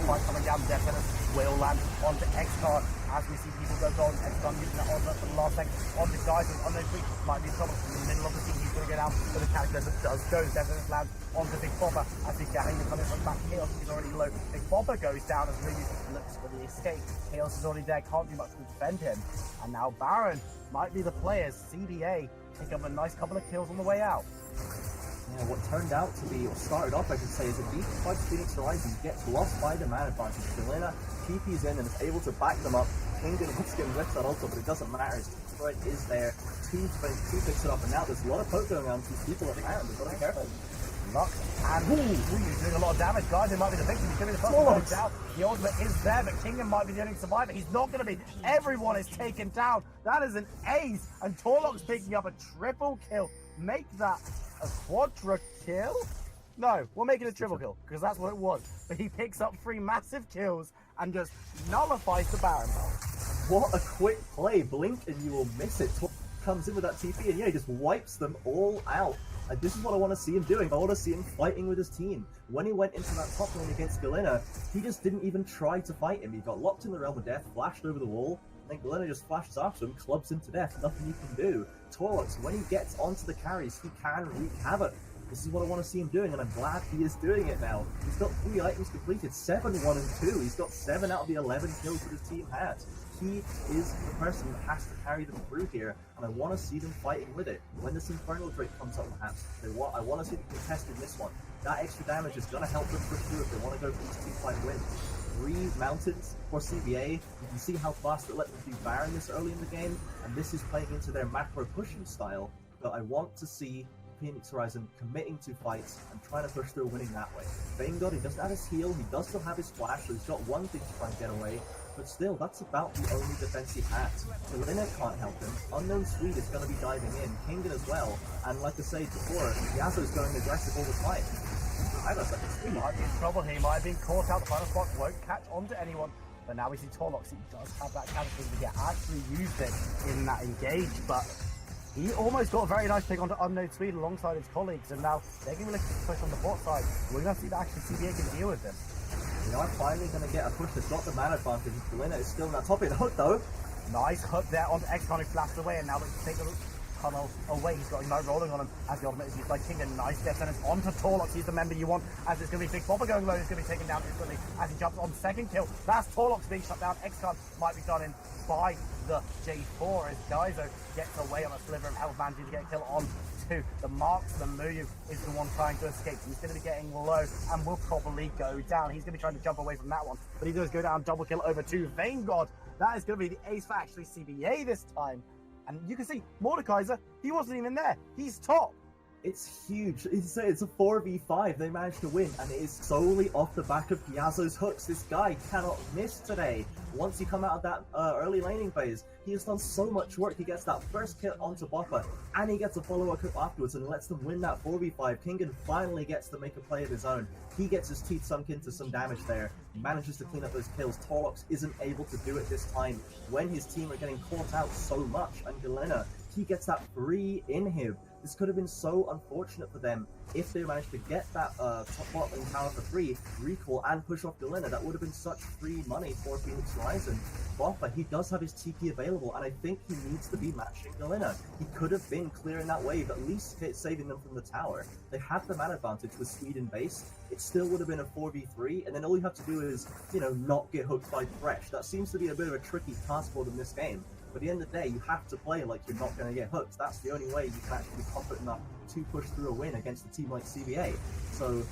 Quite coming down, Death Sentence will land onto X-Card as we see people go gold. X-Card using that on for the last second onto guys on those three. Might be in trouble in the middle of the team. He's going to go down, but the Cataclysm does go. Death Sentence lands onto Big Bopper as we get him coming from back. Chaos is already low. Big Bopper goes down as Ryu looks for the escape. Chaos is already there, can't do much to defend him. And now Baron might be the players. CBA pick up a nice couple of kills on the way out. Yeah, what turned out to be, or started off I should say, is a deep fight. Phoenix Horizon gets lost by the man advantage. Galena TP's in and is able to back them up. Kingdom hits getting ripped that also, but it doesn't matter. His threat is there. Two picks it up, and now there's a lot of poke going on. Two people at Baron, but be careful. Luck and he's doing a lot of damage, guys. It might be the victim. He's going to be the first one down. The ultimate is there, but Kingdom might be the only survivor. He's not going to be. Everyone is taken down. That is an ace, and Torlock's picking up a triple kill. Make that a quadra kill? No, we'll make it a triple kill, because that's what it was. But he picks up 3 massive kills and just nullifies the Baron. What a quick play. Blink and you will miss it. Comes in with that TP and yeah, he just wipes them all out. And this is what I want to see him doing. I want to see him fighting with his team. When he went into that top lane against Galena, he just didn't even try to fight him. He got locked in the realm of death, flashed over the wall, and then Galena just flashes after him, clubs him to death. Nothing you can do. Torlox, when he gets onto the carries, he can wreak havoc. This is what I want to see him doing, and I'm glad he is doing it now. He's got 3 items completed, 7, 1, and 2. He's got 7 out of the 11 kills that his team had. He is the person that has to carry them through here, and I want to see them fighting with it. When this Infernal Drake comes up, perhaps, I want to see them contest in this one. That extra damage is going to help them push through if they want to go for these team fight wins. 3 mountains for CBA. You can see how fast it let them do Baron this early in the game, and this is playing into their macro pushing style, but I want to see Phoenix Horizon committing to fights and trying to push through winning that way. Vanguard, he doesn't have his heal, he does still have his flash, so he's got one thing to try and get away, but still, that's about the only defense he has. Galena can't help him, Unknown Swede is going to be diving in, Kingen as well, and like I said before, Yasuo's going aggressive all the time. He might be in trouble here, he might have been caught out, the final spot won't catch onto anyone, but now we see Torlox, he does have that catapult to get actually used it in that engage, but he almost got a very nice pick onto Unknown Swede alongside his colleagues, and now they're going to be looking to push on the bot side. We're going to see that actually CBA can deal with this. We are finally going to get a push that's got the man advantage. Galena is still in that top of the hook though. Nice hook there onto X-Con, who flashed away, and now we can take the tunnel away. He's got a note rolling on him as the ultimate is used by Kingen. Nice death sentence onto Torlox. He's the member you want, as it's going to be Big Bopper going low. He's going to be taken down instantly as he jumps on second kill. That's Torlox being shut down. X-Con might be done in by the J4 as Gaizo gets away on a sliver of health, managing to get a kill on to the Marks. The Muyu is the one trying to escape. He's going to be getting low and will probably go down. He's going to be trying to jump away from that one, but he does go down. Double kill over to Vanguard. That is going to be the ace for actually CBA this time. And you can see Mordekaiser, he wasn't even there. He's top. It's huge. It's a 4v5. They managed to win, and it is solely off the back of Gyazo's hooks. This guy cannot miss today. Once you come out of that early laning phase, he has done so much work. He gets that first kill onto Bopper, and he gets a follow-up hook afterwards and lets them win that 4v5. Kingen finally gets to make a play of his own. He gets his teeth sunk into some damage there, manages to clean up those kills. Torlox isn't able to do it this time when his team are getting caught out so much, and Galena, he gets that free inhib. This could have been so unfortunate for them if they managed to get that top bot lane tower for free, recall, and push off Galena. That would have been such free money for Phoenix Horizon. Bopper, he does have his TP available, and I think he needs to be matching Galena. He could have been clearing that wave, at least saving them from the tower. They have the man advantage with Sweden base. It still would have been a 4v3, and then all you have to do is, not get hooked by Thresh. That seems to be a bit of a tricky task for them this game. But at the end of the day, you have to play like you're not going to get hooked. That's the only way you can actually be confident enough to push through a win against a team like CBA. So,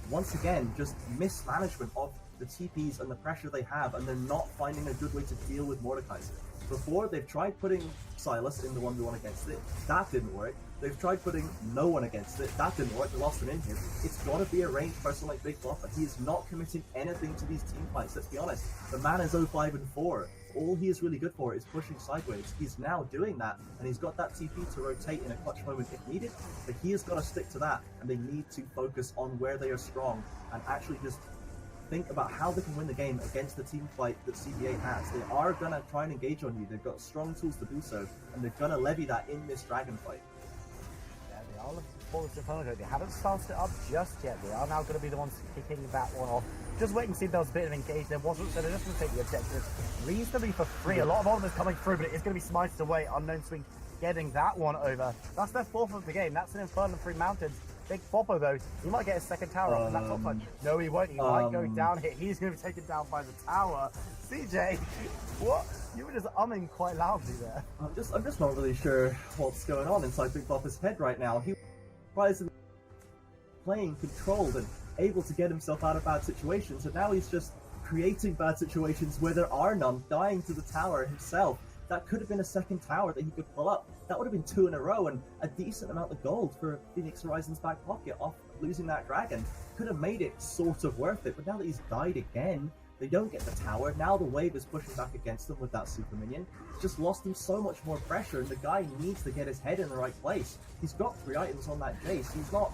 once again, just mismanagement of the TPs and the pressure they have, and they're not finding a good way to deal with Mordekaiser. Before, they've tried putting Silas in the 1v1 against it. That didn't work. They've tried putting no one against it. That didn't work. They lost an inhib. It's got to be a ranged person like Big Bopper. He is not committing anything to these team fights. Let's be honest. The man is 0-5 and 4. All he is really good for is pushing sideways. He's now doing that, and he's got that TP to rotate in a clutch moment if needed, but he has got to stick to that, and they need to focus on where they are strong and actually just think about how they can win the game against the team fight that CBA has. They are going to try and engage on you. They've got strong tools to do so, and they're going to levy that in this dragon fight. Yeah, they are looking for this Inferno. They haven't started it up just yet. They are now going to be the ones kicking that one off. Just waiting to see if there was a bit of engage. There wasn't, so they're just going to take the objective reasonably for free. A lot of ultimates coming through, but it is going to be smited away. Unknown Swing getting that one over. That's their 4th of the game. That's an Inferno and 3 Mountains. Big Foppo though, he might get his 2nd tower off from that top side. No, he won't. He might go down here. He's going to be taken down by the tower. CJ, what? You were just umming quite loudly there. I'm just not really sure what's going on inside Big Bopper's head right now. He was playing controlled and able to get himself out of bad situations, and now he's just creating bad situations where there are none, dying to the tower himself. That could have been a 2nd tower that he could pull up. That would have been 2 in a row and a decent amount of gold for Phoenix Horizon's back pocket off losing that dragon. Could have made it sort of worth it, but now that he's died again, they don't get the tower. Now the wave is pushing back against them with that super minion. It's just lost him so much more pressure, and the guy needs to get his head in the right place. He's got 3 items on that Jace. He's not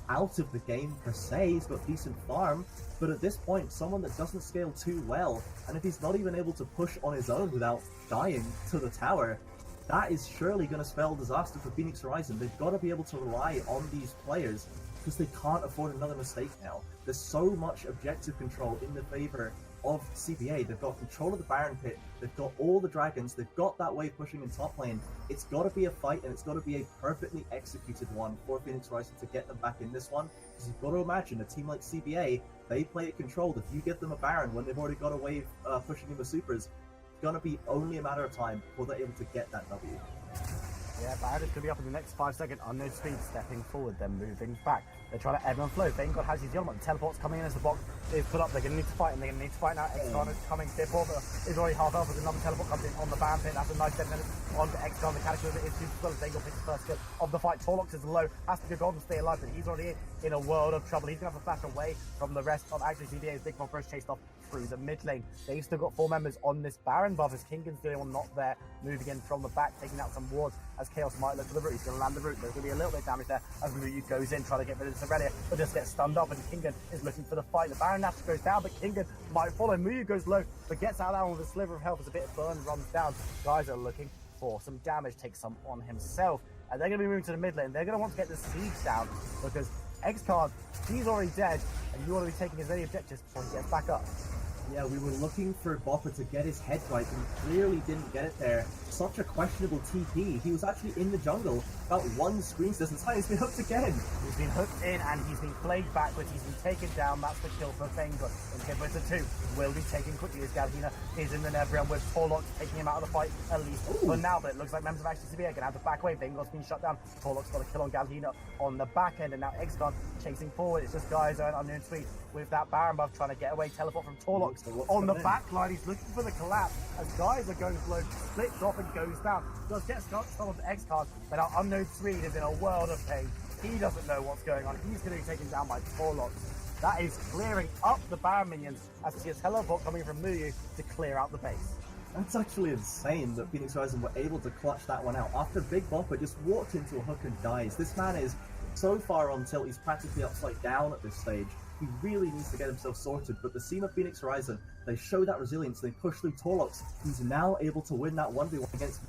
out of the game per se. He's got decent farm, but at this point, someone that doesn't scale too well, and if he's not even able to push on his own without dying to the tower, that is surely going to spell disaster for Phoenix Horizon. They've got to be able to rely on these players because they can't afford another mistake now. There's so much objective control in the favor of CBA. They've got control of the Baron Pit, they've got all the dragons, they've got that wave pushing in top lane. It's got to be a fight, and it's got to be a perfectly executed one for Phoenix Horizon to get them back in this one, because you've got to imagine a team like CBA, they play it controlled. If you get them a Baron when they've already got a wave pushing in with supers, it's going to be only a matter of time before they're able to get that W. Yeah, Baron is going to be up in the next 5 seconds. Unknown Speed stepping forward, then moving back. They're trying to ebb and flow. Vanguard has his Yonma. The teleport's coming in as the box is put up. They're going to need to fight, and they're going to need to fight now. X-Con is coming. Dipper is already half health, as another teleport comes in on the Baron Pit. That's a nice 10 minutes on the X-Con. The Cataclysm is too slow. Vanguard picks the first kill of the fight. Torlox is low. Has to go gold and stay alive, but he's already in a world of trouble. He's going to have to flash away from the rest of actually CBA's Big Fopper is chased off through the mid lane. They've still got 4 members on this Baron buff as Kingan's the only one not there, moving in from the back, taking out some wards as Chaos might look for the root. He's going to land the root. There's going to be a little bit of damage there as Muyu goes in, trying to get rid of Serelia, but just gets stunned up, and Kingan is looking for the fight. The Baron naturally goes down, but Kingan might follow. Muyu goes low, but gets out of that one with a sliver of health as a bit of burn runs down. Guys are looking for some damage, takes some on himself, and they're going to be moving to the mid lane. They're going to want to get the siege down, because X-Card, he's already dead, and you want to be taking as many objectives before he gets back up. Yeah, we were looking for Bopper to get his head right, and he clearly didn't get it there. Such a questionable TP. He was actually in the jungle, about 1 screen distance high. He's been hooked again. He's been hooked in, and he's been played backwards. He's been taken down. That's the kill for Fengur. Inhibitor 2 will be taken quickly as Galhina is in the Nebria with Torlox taking him out of the fight, at least for now. But it looks like members of Action CBA are going to have to back away. Fengur's been shut down. Torlox got a kill on Galhina on the back end, and now X-Con chasing forward. It's just guys on Unknown Sweet with that Baron buff trying to get away. Teleport from Torlox on the back line. He's looking for the collapse as guys are going slow, splits off and goes down. Does get stuck on the X-Card, but our Unknown Swede is in a world of pain. He doesn't know what's going on. He's going to be taken down by Torlox. That is clearing up the Baron minions as we see a teleport coming from Muyu to clear out the base. That's actually insane that Phoenix Horizon were able to clutch that one out after Big Bopper just walked into a hook and dies. This man is so far on tilt, he's practically upside down at this stage. He really needs to get himself sorted, but the team of Phoenix Horizon, they show that resilience, they push through Torlox. He's now able to win that 1v1 against.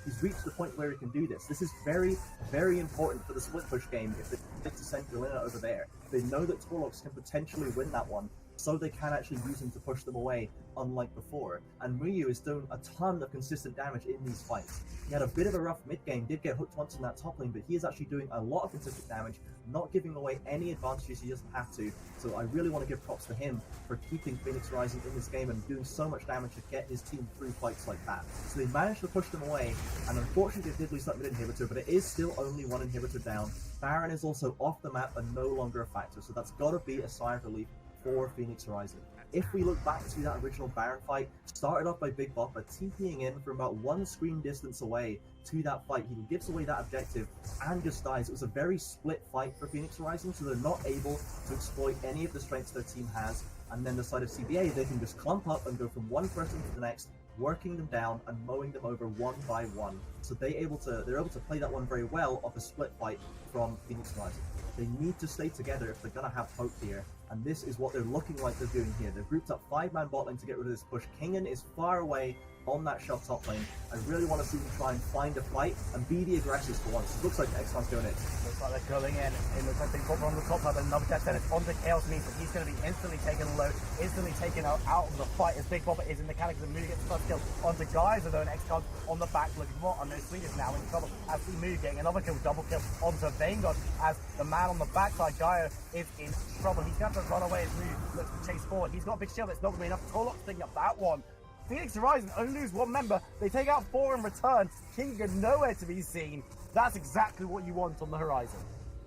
He's reached the point where he can do this. This is very, very important for the split push game if they get to send Galina over there. They know that Torlox can potentially win that one, so they can actually use him to push them away, unlike before. And Muyu is doing a ton of consistent damage in these fights. He had a bit of a rough mid game, did get hooked once in that top lane, but he is actually doing a lot of consistent damage, not giving away any advantages he doesn't have to. So I really want to give props to him for keeping Phoenix Horizon in this game and doing so much damage to get his team through fights like that. So they managed to push them away, and unfortunately they did lose that mid inhibitor, but it is still only 1 inhibitor down. Baron is also off the map and no longer a factor, so that's got to be a sigh of relief for Phoenix Horizon. If we look back to that original Baron fight, started off by Big Bopper TPing in from about 1 screen distance away to that fight. He gives away that objective and just dies. It was a very split fight for Phoenix Horizon, so they're not able to exploit any of the strengths their team has. And then the side of CBA, they can just clump up and go from one person to the next, working them down and mowing them over 1 by 1. So they're able to play that one very well off a split fight from Phoenix Horizon. They need to stay together if they're going to have hope here, and this is what they're looking like they're doing here. They've grouped up 5-man bot lane to get rid of this push. Kingan is far away, on that shelf top lane. I really want to see them try and find a fight and be the aggressors for once. It looks like X-Con's going in. Looks like they're going in. It looks like they've got on the top side, another death sentence onto Chaos Means, but he's going to be instantly taken low, instantly taken out of the fight as Big Bopper is in the mechanics of Moo gets the first kill onto Geyser, though, and X-Con on the back looking for Unknown Sweet is now in trouble as we Moo getting another kill, double kill onto Vanguard as the man on the backside, Gaia, is in trouble. He's going to have to run away as Moo looks to chase forward. He's got a big shield, it's not going to be enough. Torlock's picking up that one. Phoenix Horizon only lose one member. They take out 4 in return. Kinga nowhere to be seen. That's exactly what you want on the horizon.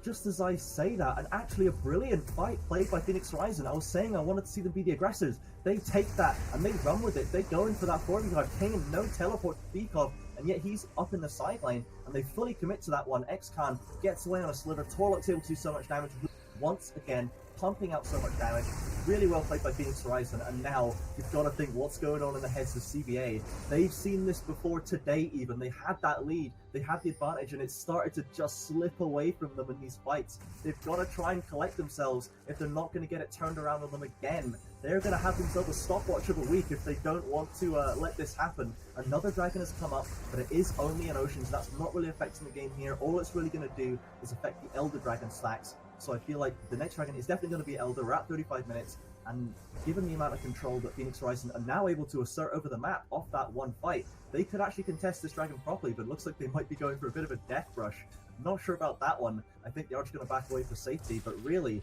Just as I say that, and actually a brilliant fight played by Phoenix Horizon. I was saying I wanted to see them be the aggressors. They take that and they run with it. They go in for that 4v5. King, no teleport to speak of, and yet he's up in the side lane, and they fully commit to that one. X-Con gets away on a sliver. Torlock's able to do so much damage. Once again, pumping out so much damage. Really well played by Phoenix Horizon, and now you've got to think what's going on in the heads of CBA. They've seen this before today even. They had that lead, they had the advantage, and it started to just slip away from them in these fights. They've got to try and collect themselves if they're not going to get it turned around on them again. They're going to have themselves a stopwatch of a week if they don't want to let this happen. Another dragon has come up, but it is only an ocean, so that's not really affecting the game here. All it's really going to do is affect the Elder Dragon stacks. So I feel like the next dragon is definitely going to be Elder. We're at 35 minutes, and given the amount of control that Phoenix Horizon are now able to assert over the map off that one fight, they could actually contest this dragon properly, but it looks like they might be going for a bit of a death rush. Not sure about that one. I think they are just going to back away for safety, but really,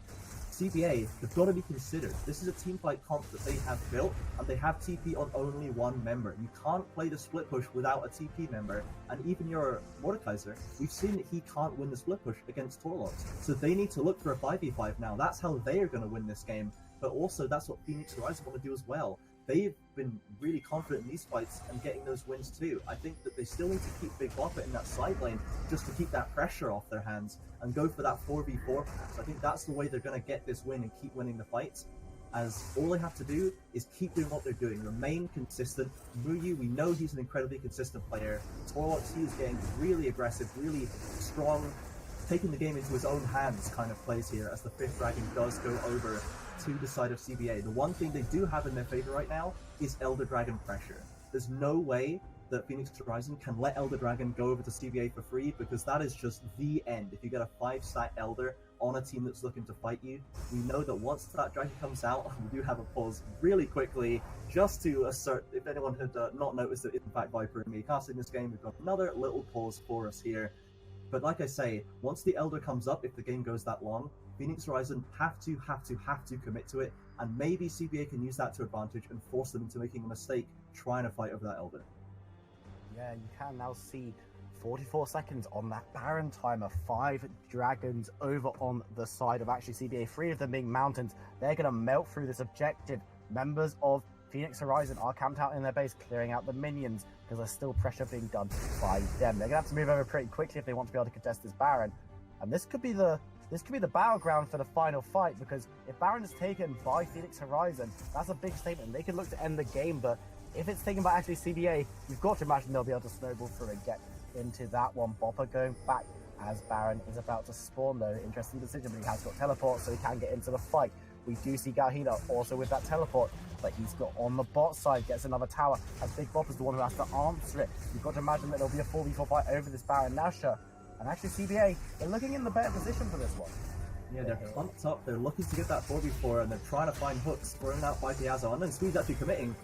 CBA, they've got to be considered. This is a teamfight comp that they have built, and they have TP on only one member. You can't play the split push without a TP member, and even your Mordekaiser, we've seen that he can't win the split push against Torlocks. So they need to look for a 5v5 now. That's how they are going to win this game, but also that's what Phoenix Horizon want to do as well. They've been really confident in these fights and getting those wins too. I think that they still need to keep Big Bopper in that side lane just to keep that pressure off their hands and go for that 4v4 perhaps. I think that's the way they're going to get this win and keep winning the fights, as all they have to do is keep doing what they're doing, remain consistent. Muyu, we know he's an incredibly consistent player. Torlox, he is getting really aggressive, really strong, taking the game into his own hands kind of plays here as the 5th dragon does go over to the side of CBA. The one thing they do have in their favor right now is Elder Dragon pressure. There's no way that Phoenix Horizon can let Elder Dragon go over to CBA for free, because that is just the end. If you get a 5-stack Elder on a team that's looking to fight you, we know that once that dragon comes out, we do have a pause really quickly just to assert, if anyone had not noticed that it's in fact Viper and me casting this game, we've got another little pause for us here. But like I say, once the Elder comes up, if the game goes that long, Phoenix Horizon have to commit to it, and maybe CBA can use that to advantage and force them into making a mistake trying to fight over that Elder. Yeah, you can now see 44 seconds on that Baron timer. 5 dragons over on the side of actually CBA, 3 of them being mountains. They're going to melt through this objective. Members of Phoenix Horizon are camped out in their base, clearing out the minions, because there's still pressure being done by them. They're going to have to move over pretty quickly if they want to be able to contest this Baron. And this could be the battleground for the final fight, because if Baron is taken by Phoenix Horizon, that's a big statement. They could look to end the game, but if it's taken by actually CBA, you've got to imagine they'll be able to snowball through and get into that one. Bopper going back as Baron is about to spawn, though. Interesting decision, but he has got teleport, so he can get into the fight. We do see Galhina also with that teleport, but he's got on the bot side, gets another tower, as Big Bopper's the one who has to answer it. You've got to imagine that there'll be a 4v4 fight over this Baron Nasher. And actually CBA, they're looking in the better position for this one. Yeah, they're clumped up, they're looking to get that 4v4, and they're trying to find hooks, throwing out by Piazza, and then Squeeze actually committing.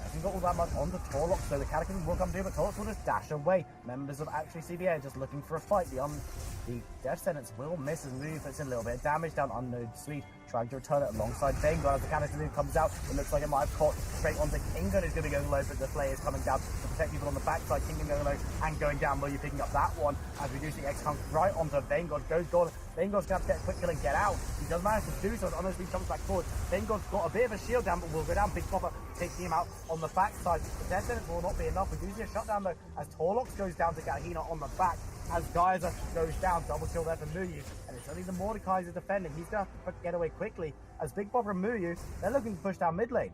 Hasn't got all that much onto Torlock, so the Cataclysm will come through, but Torlock will just dash away. Members of actually CBA just looking for a fight. The Death Sentence will miss his move, puts in a little bit of damage down Unknown Sweet, trying to return it alongside Vanguard. As the Cataclysm comes out, it looks like it might have caught straight onto Kingan, who's going to be going low, but the play is coming down to protect people on the backside. Kingan going low and going down. Will you picking up that one as we do see X comes right onto Vanguard, goes gone. Vanguard's going to have to get a quick kill and get out. He does manage to do so as Unknown Sweet comes back forward. Vanguard's got a bit of a shield down, but will go down. Big Bopper taking him out on the backside. The Death Sentence will not be enough. We do see a shutdown though as Torlox goes down to Galhina on the back. As Geyser goes down, double kill there for Muyu, and it's only the Mordekaiser defending. He's going to have to get away quickly as Big Bopper and Muyu, they're looking to push down mid lane.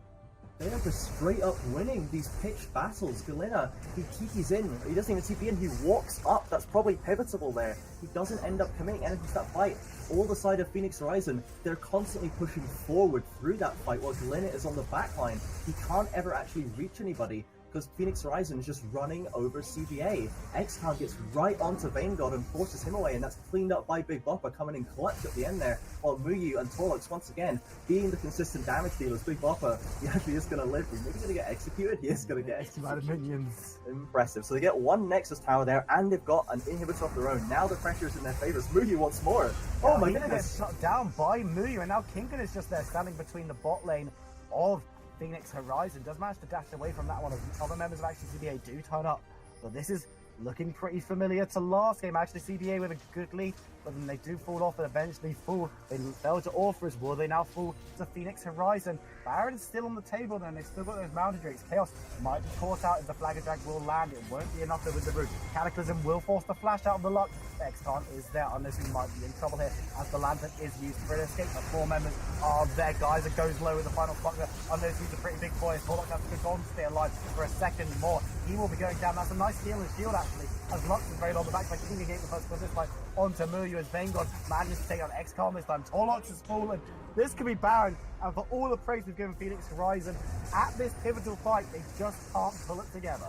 They are just straight up winning these pitched battles. Galena, he TP's in. He doesn't even TP in. He walks up. That's probably pivotal there. He doesn't end up committing energy to that fight. All the side of Phoenix Horizon, they're constantly pushing forward through that fight while Galena is on the back line. He can't ever actually reach anybody because Phoenix Horizon is just running over CBA. XCOM gets right onto Vanguard and forces him away, and that's cleaned up by Big Bopper coming in clutch at the end there, while Muyu and Torlux once again being the consistent damage dealers. Big Bopper, he actually is going to live. He's maybe going to get executed. He is going to get executed. Minions. Impressive. So they get one Nexus tower there, and they've got an inhibitor of their own. Now the pressure is in their favor. Muyu wants more. Oh my goodness. Gets shut down by Muyu, and now Kingan is just there standing between the bot lane of Phoenix Horizon. Does manage to dash away from that one as the other members of actually CBA do turn up. But this is looking pretty familiar to last game. Actually, CBA with a good lead, but then they do fall off and eventually fall. They fell to Orpheus. Will they now fall to Phoenix Horizon? Baron's still on the table then. They've still got those mountain drakes. Chaos might be caught out if the Flag and Drag will land. It won't be enough with the root. Cataclysm will force the flash out of the luck. X-Con is there unless he might be in trouble here as the lantern is used for an escape. The 4 members are there. Geyser goes low in the final spot there. Unless he's a pretty big boy. Torlock has to go on to stay alive for a second more. He will be going down. That's a nice steal and shield actually. As Lux is very low on the back by King against the first push this fight onto Muyu as Vanguard manages to take on XCOM this time. Torlox is fallen. This could be Baron, and for all the praise we've given Phoenix Horizon, at this pivotal fight, they just can't pull it together.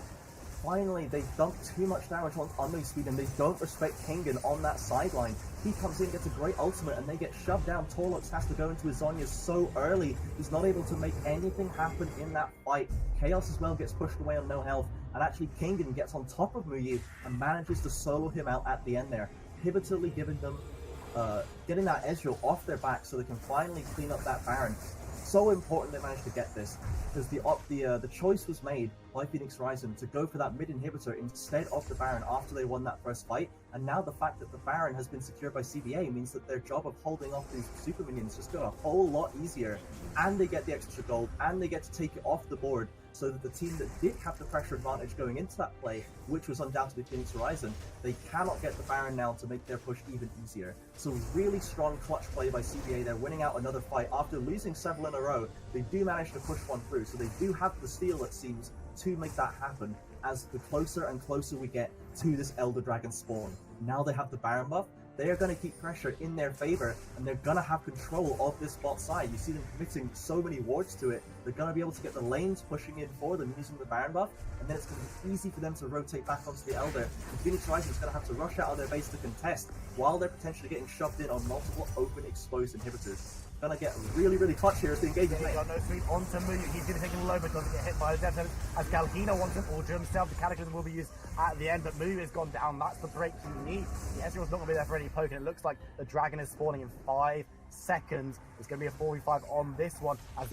Finally, they dump too much damage on unload speed, and they don't respect Kingan on that sideline. He comes in, gets a great ultimate, and they get shoved down. Torlux has to go into his Zhonya's so early. He's not able to make anything happen in that fight. Chaos as well gets pushed away on no health, and actually Kingan gets on top of Muyu and manages to solo him out at the end there, pivotally giving them getting that Ezreal off their back so they can finally clean up that Baron. So important they managed to get this, because the choice was made by Phoenix Horizon to go for that mid inhibitor instead of the Baron after they won that first fight, and now the fact that the Baron has been secured by CBA means that their job of holding off these super minions just got a whole lot easier, and they get the extra gold, and they get to take it off the board, so that the team that did have the pressure advantage going into that play, which was undoubtedly Phoenix Horizon, they cannot get the Baron now to make their push even easier. So really strong clutch play by CBA. They're winning out another fight after losing several in a row. They do manage to push one through, so they do have the steal, it seems, to make that happen as the closer and closer we get to this Elder Dragon spawn. Now they have the Baron buff. They are going to keep pressure in their favor, and they're going to have control of this bot side. You see them committing so many wards to it. They're going to be able to get the lanes pushing in for them using the Baron buff, and then it's going to be easy for them to rotate back onto the Elder. And Phoenix Horizon is going to have to rush out of their base to contest while they're potentially getting shoved in on multiple open exposed inhibitors. Gonna get really, really clutch here as the engagement. He's got no sweep onto Muyu. He's going to take a low, but doesn't get hit by the death sentence. As Galhina wants an order himself, the Cataclysm will be used at the end, but Muyu has gone down. That's the break he needs. The Ezreal's not going to be there for any poke, and it looks like the Dragon is spawning in 5 seconds. It's going to be a 4v5 on this one as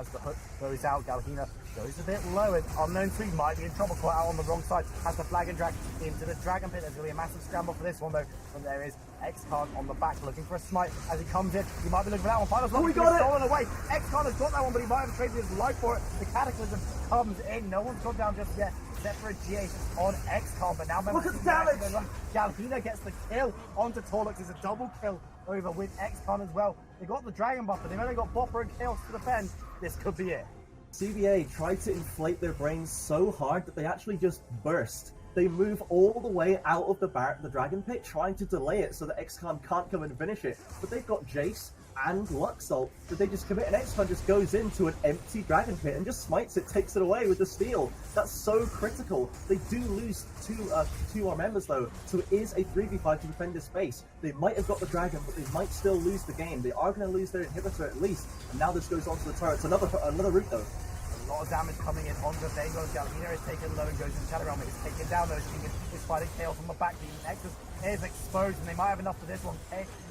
the hook goes out. Galhina goes a bit low, and Unknown Sweep might be in trouble, quite out on the wrong side. Has the Flag and Drag into the Dragon Pit. There's going to be a massive scramble for this one though, and there is XCon on the back looking for a smite as he comes in. He might be looking for that one. Finals we got it! Stolen away. XCon has got that one, but he might have traded his life for it. The Cataclysm comes in. No one's gone down just yet, except for a GA on XCon. But now look at the damage! Galhina gets the kill onto Torlux. It's a double kill over with XCon as well. They got the Dragon buff, but they've only got Bopper and Chaos to defend. This could be it. CBA tried to inflate their brains so hard that they actually just burst. They move all the way out of the Dragon Pit, trying to delay it so that XCon can't come and finish it. But they've got Jace and Luxalt that they just commit, and XCon just goes into an empty Dragon Pit and just smites it, takes it away with the steal. That's so critical. They do lose two more members though, so it is a 3v5 to defend this base. They might have got the Dragon, but they might still lose the game. They are going to lose their inhibitor at least, and now this goes onto the turrets. Another route though. A lot of damage coming in onto Vanguard. Galhina is taken low and goes into Shadow Realm. It's taken down though. Kingan is fighting Chaos on the back. The Nexus is exposed, and they might have enough for this one.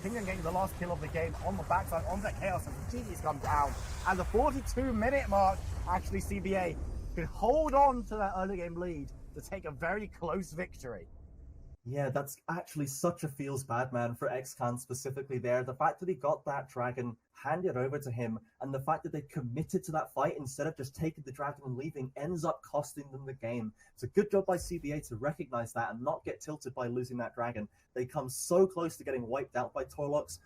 Kingan getting the last kill of the game on the backside onto Chaos as the GD's come down. And the 42-minute mark, actually CBA could hold on to that early game lead to take a very close victory. Yeah, that's actually such a feels bad, man, for XCon specifically there. The fact that he got that Dragon handed over to him, and the fact that they committed to that fight instead of just taking the Dragon and leaving ends up costing them the game. It's a good job by CBA to recognize that and not get tilted by losing that Dragon. They come so close to getting wiped out by Torlux.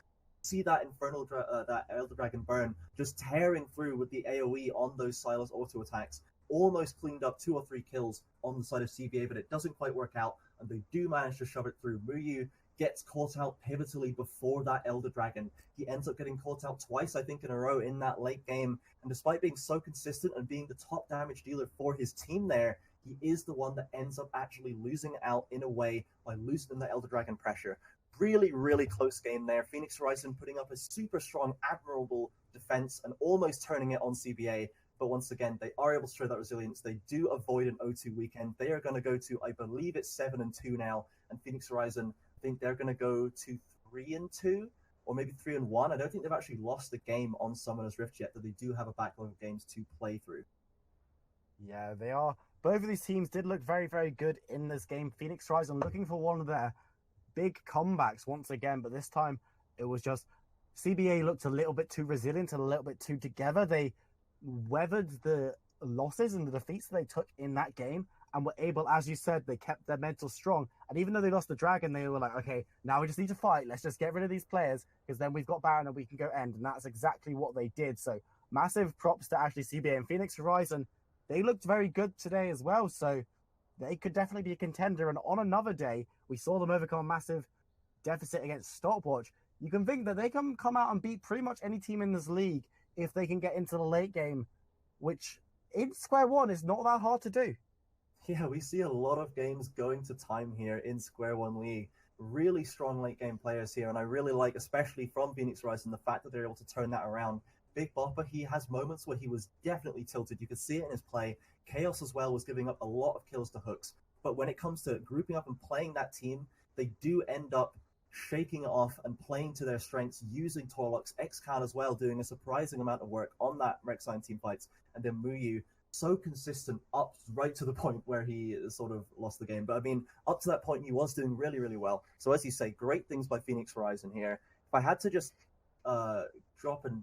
See that that Elder Dragon burn just tearing through with the AoE on those Silas auto attacks. Almost cleaned up 2 or 3 kills on the side of CBA, but it doesn't quite work out, and they do manage to shove it through. Muyu gets caught out pivotally before that Elder Dragon. He ends up getting caught out twice, I think, in a row in that late game. And despite being so consistent and being the top damage dealer for his team there, he is the one that ends up actually losing out in a way by loosening the Elder Dragon pressure. Really, really close game there. Phoenix Horizon putting up a super strong, admirable defense and almost turning it on CBA. But once again, they are able to show that resilience. They do avoid an O2 weekend. They are going to go to, I believe it's 7-2 now. And Phoenix Horizon, I think they're going to go to 3-2 or maybe 3-1. I don't think they've actually lost a game on Summoner's Rift yet, but they do have a backlog of games to play through. Yeah, they are. Both of these teams did look very, very good in this game. Phoenix Horizon looking for one of their big comebacks once again, but this time it was just CBA looked a little bit too resilient and a little bit too together. They weathered the losses and the defeats that they took in that game and were able, as you said, they kept their mental strong. And even though they lost the Dragon, they were like, okay, now we just need to fight. Let's just get rid of these players because then we've got Baron and we can go end. And that's exactly what they did. So massive props to actually CBA and Phoenix Horizon. They looked very good today as well. So they could definitely be a contender. And on another day, we saw them overcome a massive deficit against Stopwatch. You can think that they can come out and beat pretty much any team in this league if they can get into the late game, which in Square One is not that hard to do. Yeah, we see a lot of games going to time here in Square One League. Really strong late game players here, and I really like, especially from Phoenix Horizon, the fact that they're able to turn that around. Big Bopper, he has moments where he was definitely tilted. You could see it in his play. Chaos as well was giving up a lot of kills to Hooks. But when it comes to grouping up and playing that team, they do end up shaking it off and playing to their strengths, using Torlux, Xcal as well, doing a surprising amount of work on that Rek'Sai team fights, and then Muyu, so consistent up right to the point where he sort of lost the game. But I mean, up to that point, he was doing really, really well. So as you say, great things by Phoenix Horizon here. If I had to just drop and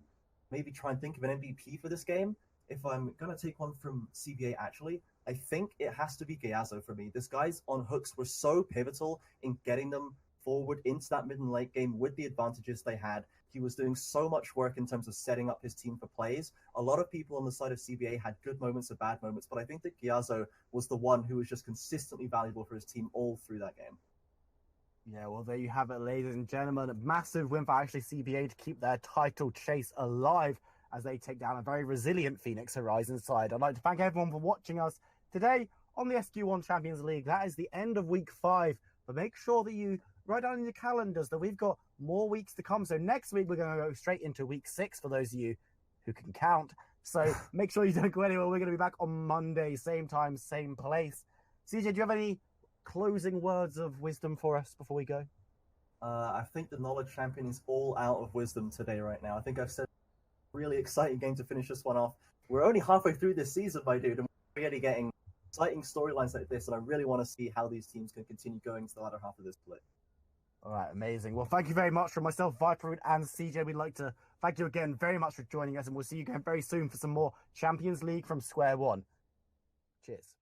maybe try and think of an MVP for this game, if I'm going to take one from CBA actually, I think it has to be Gyazo for me. This guy's on hooks were so pivotal in getting them forward into that mid and late game with the advantages they had. He was doing so much work in terms of setting up his team for plays. A lot of people on the side of CBA had good moments and bad moments, but I think that Gyazo was the one who was just consistently valuable for his team all through that game. Yeah, well, there you have it, ladies and gentlemen. A massive win for actually CBA to keep their title chase alive as they take down a very resilient Phoenix Horizon side. I'd like to thank everyone for watching us today on the SQ1 Champions League. That is the end of week 5, but make sure that you write down in your calendars that we've got more weeks to come. So next week, we're going to go straight into week 6 for those of you who can count. So make sure you don't go anywhere. We're going to be back on Monday, same time, same place. CJ, do you have any closing words of wisdom for us before we go? I think the Knowledge Champion is all out of wisdom today right now. I think I've said a really exciting game to finish this one off. We're only halfway through this season, my dude, and we're already getting exciting storylines like this, and I really want to see how these teams can continue going to the latter half of this split. All right, amazing. Well, thank you very much from myself, Viper, and CJ. We'd like to thank you again very much for joining us, and we'll see you again very soon for some more Champions League from Square One. Cheers.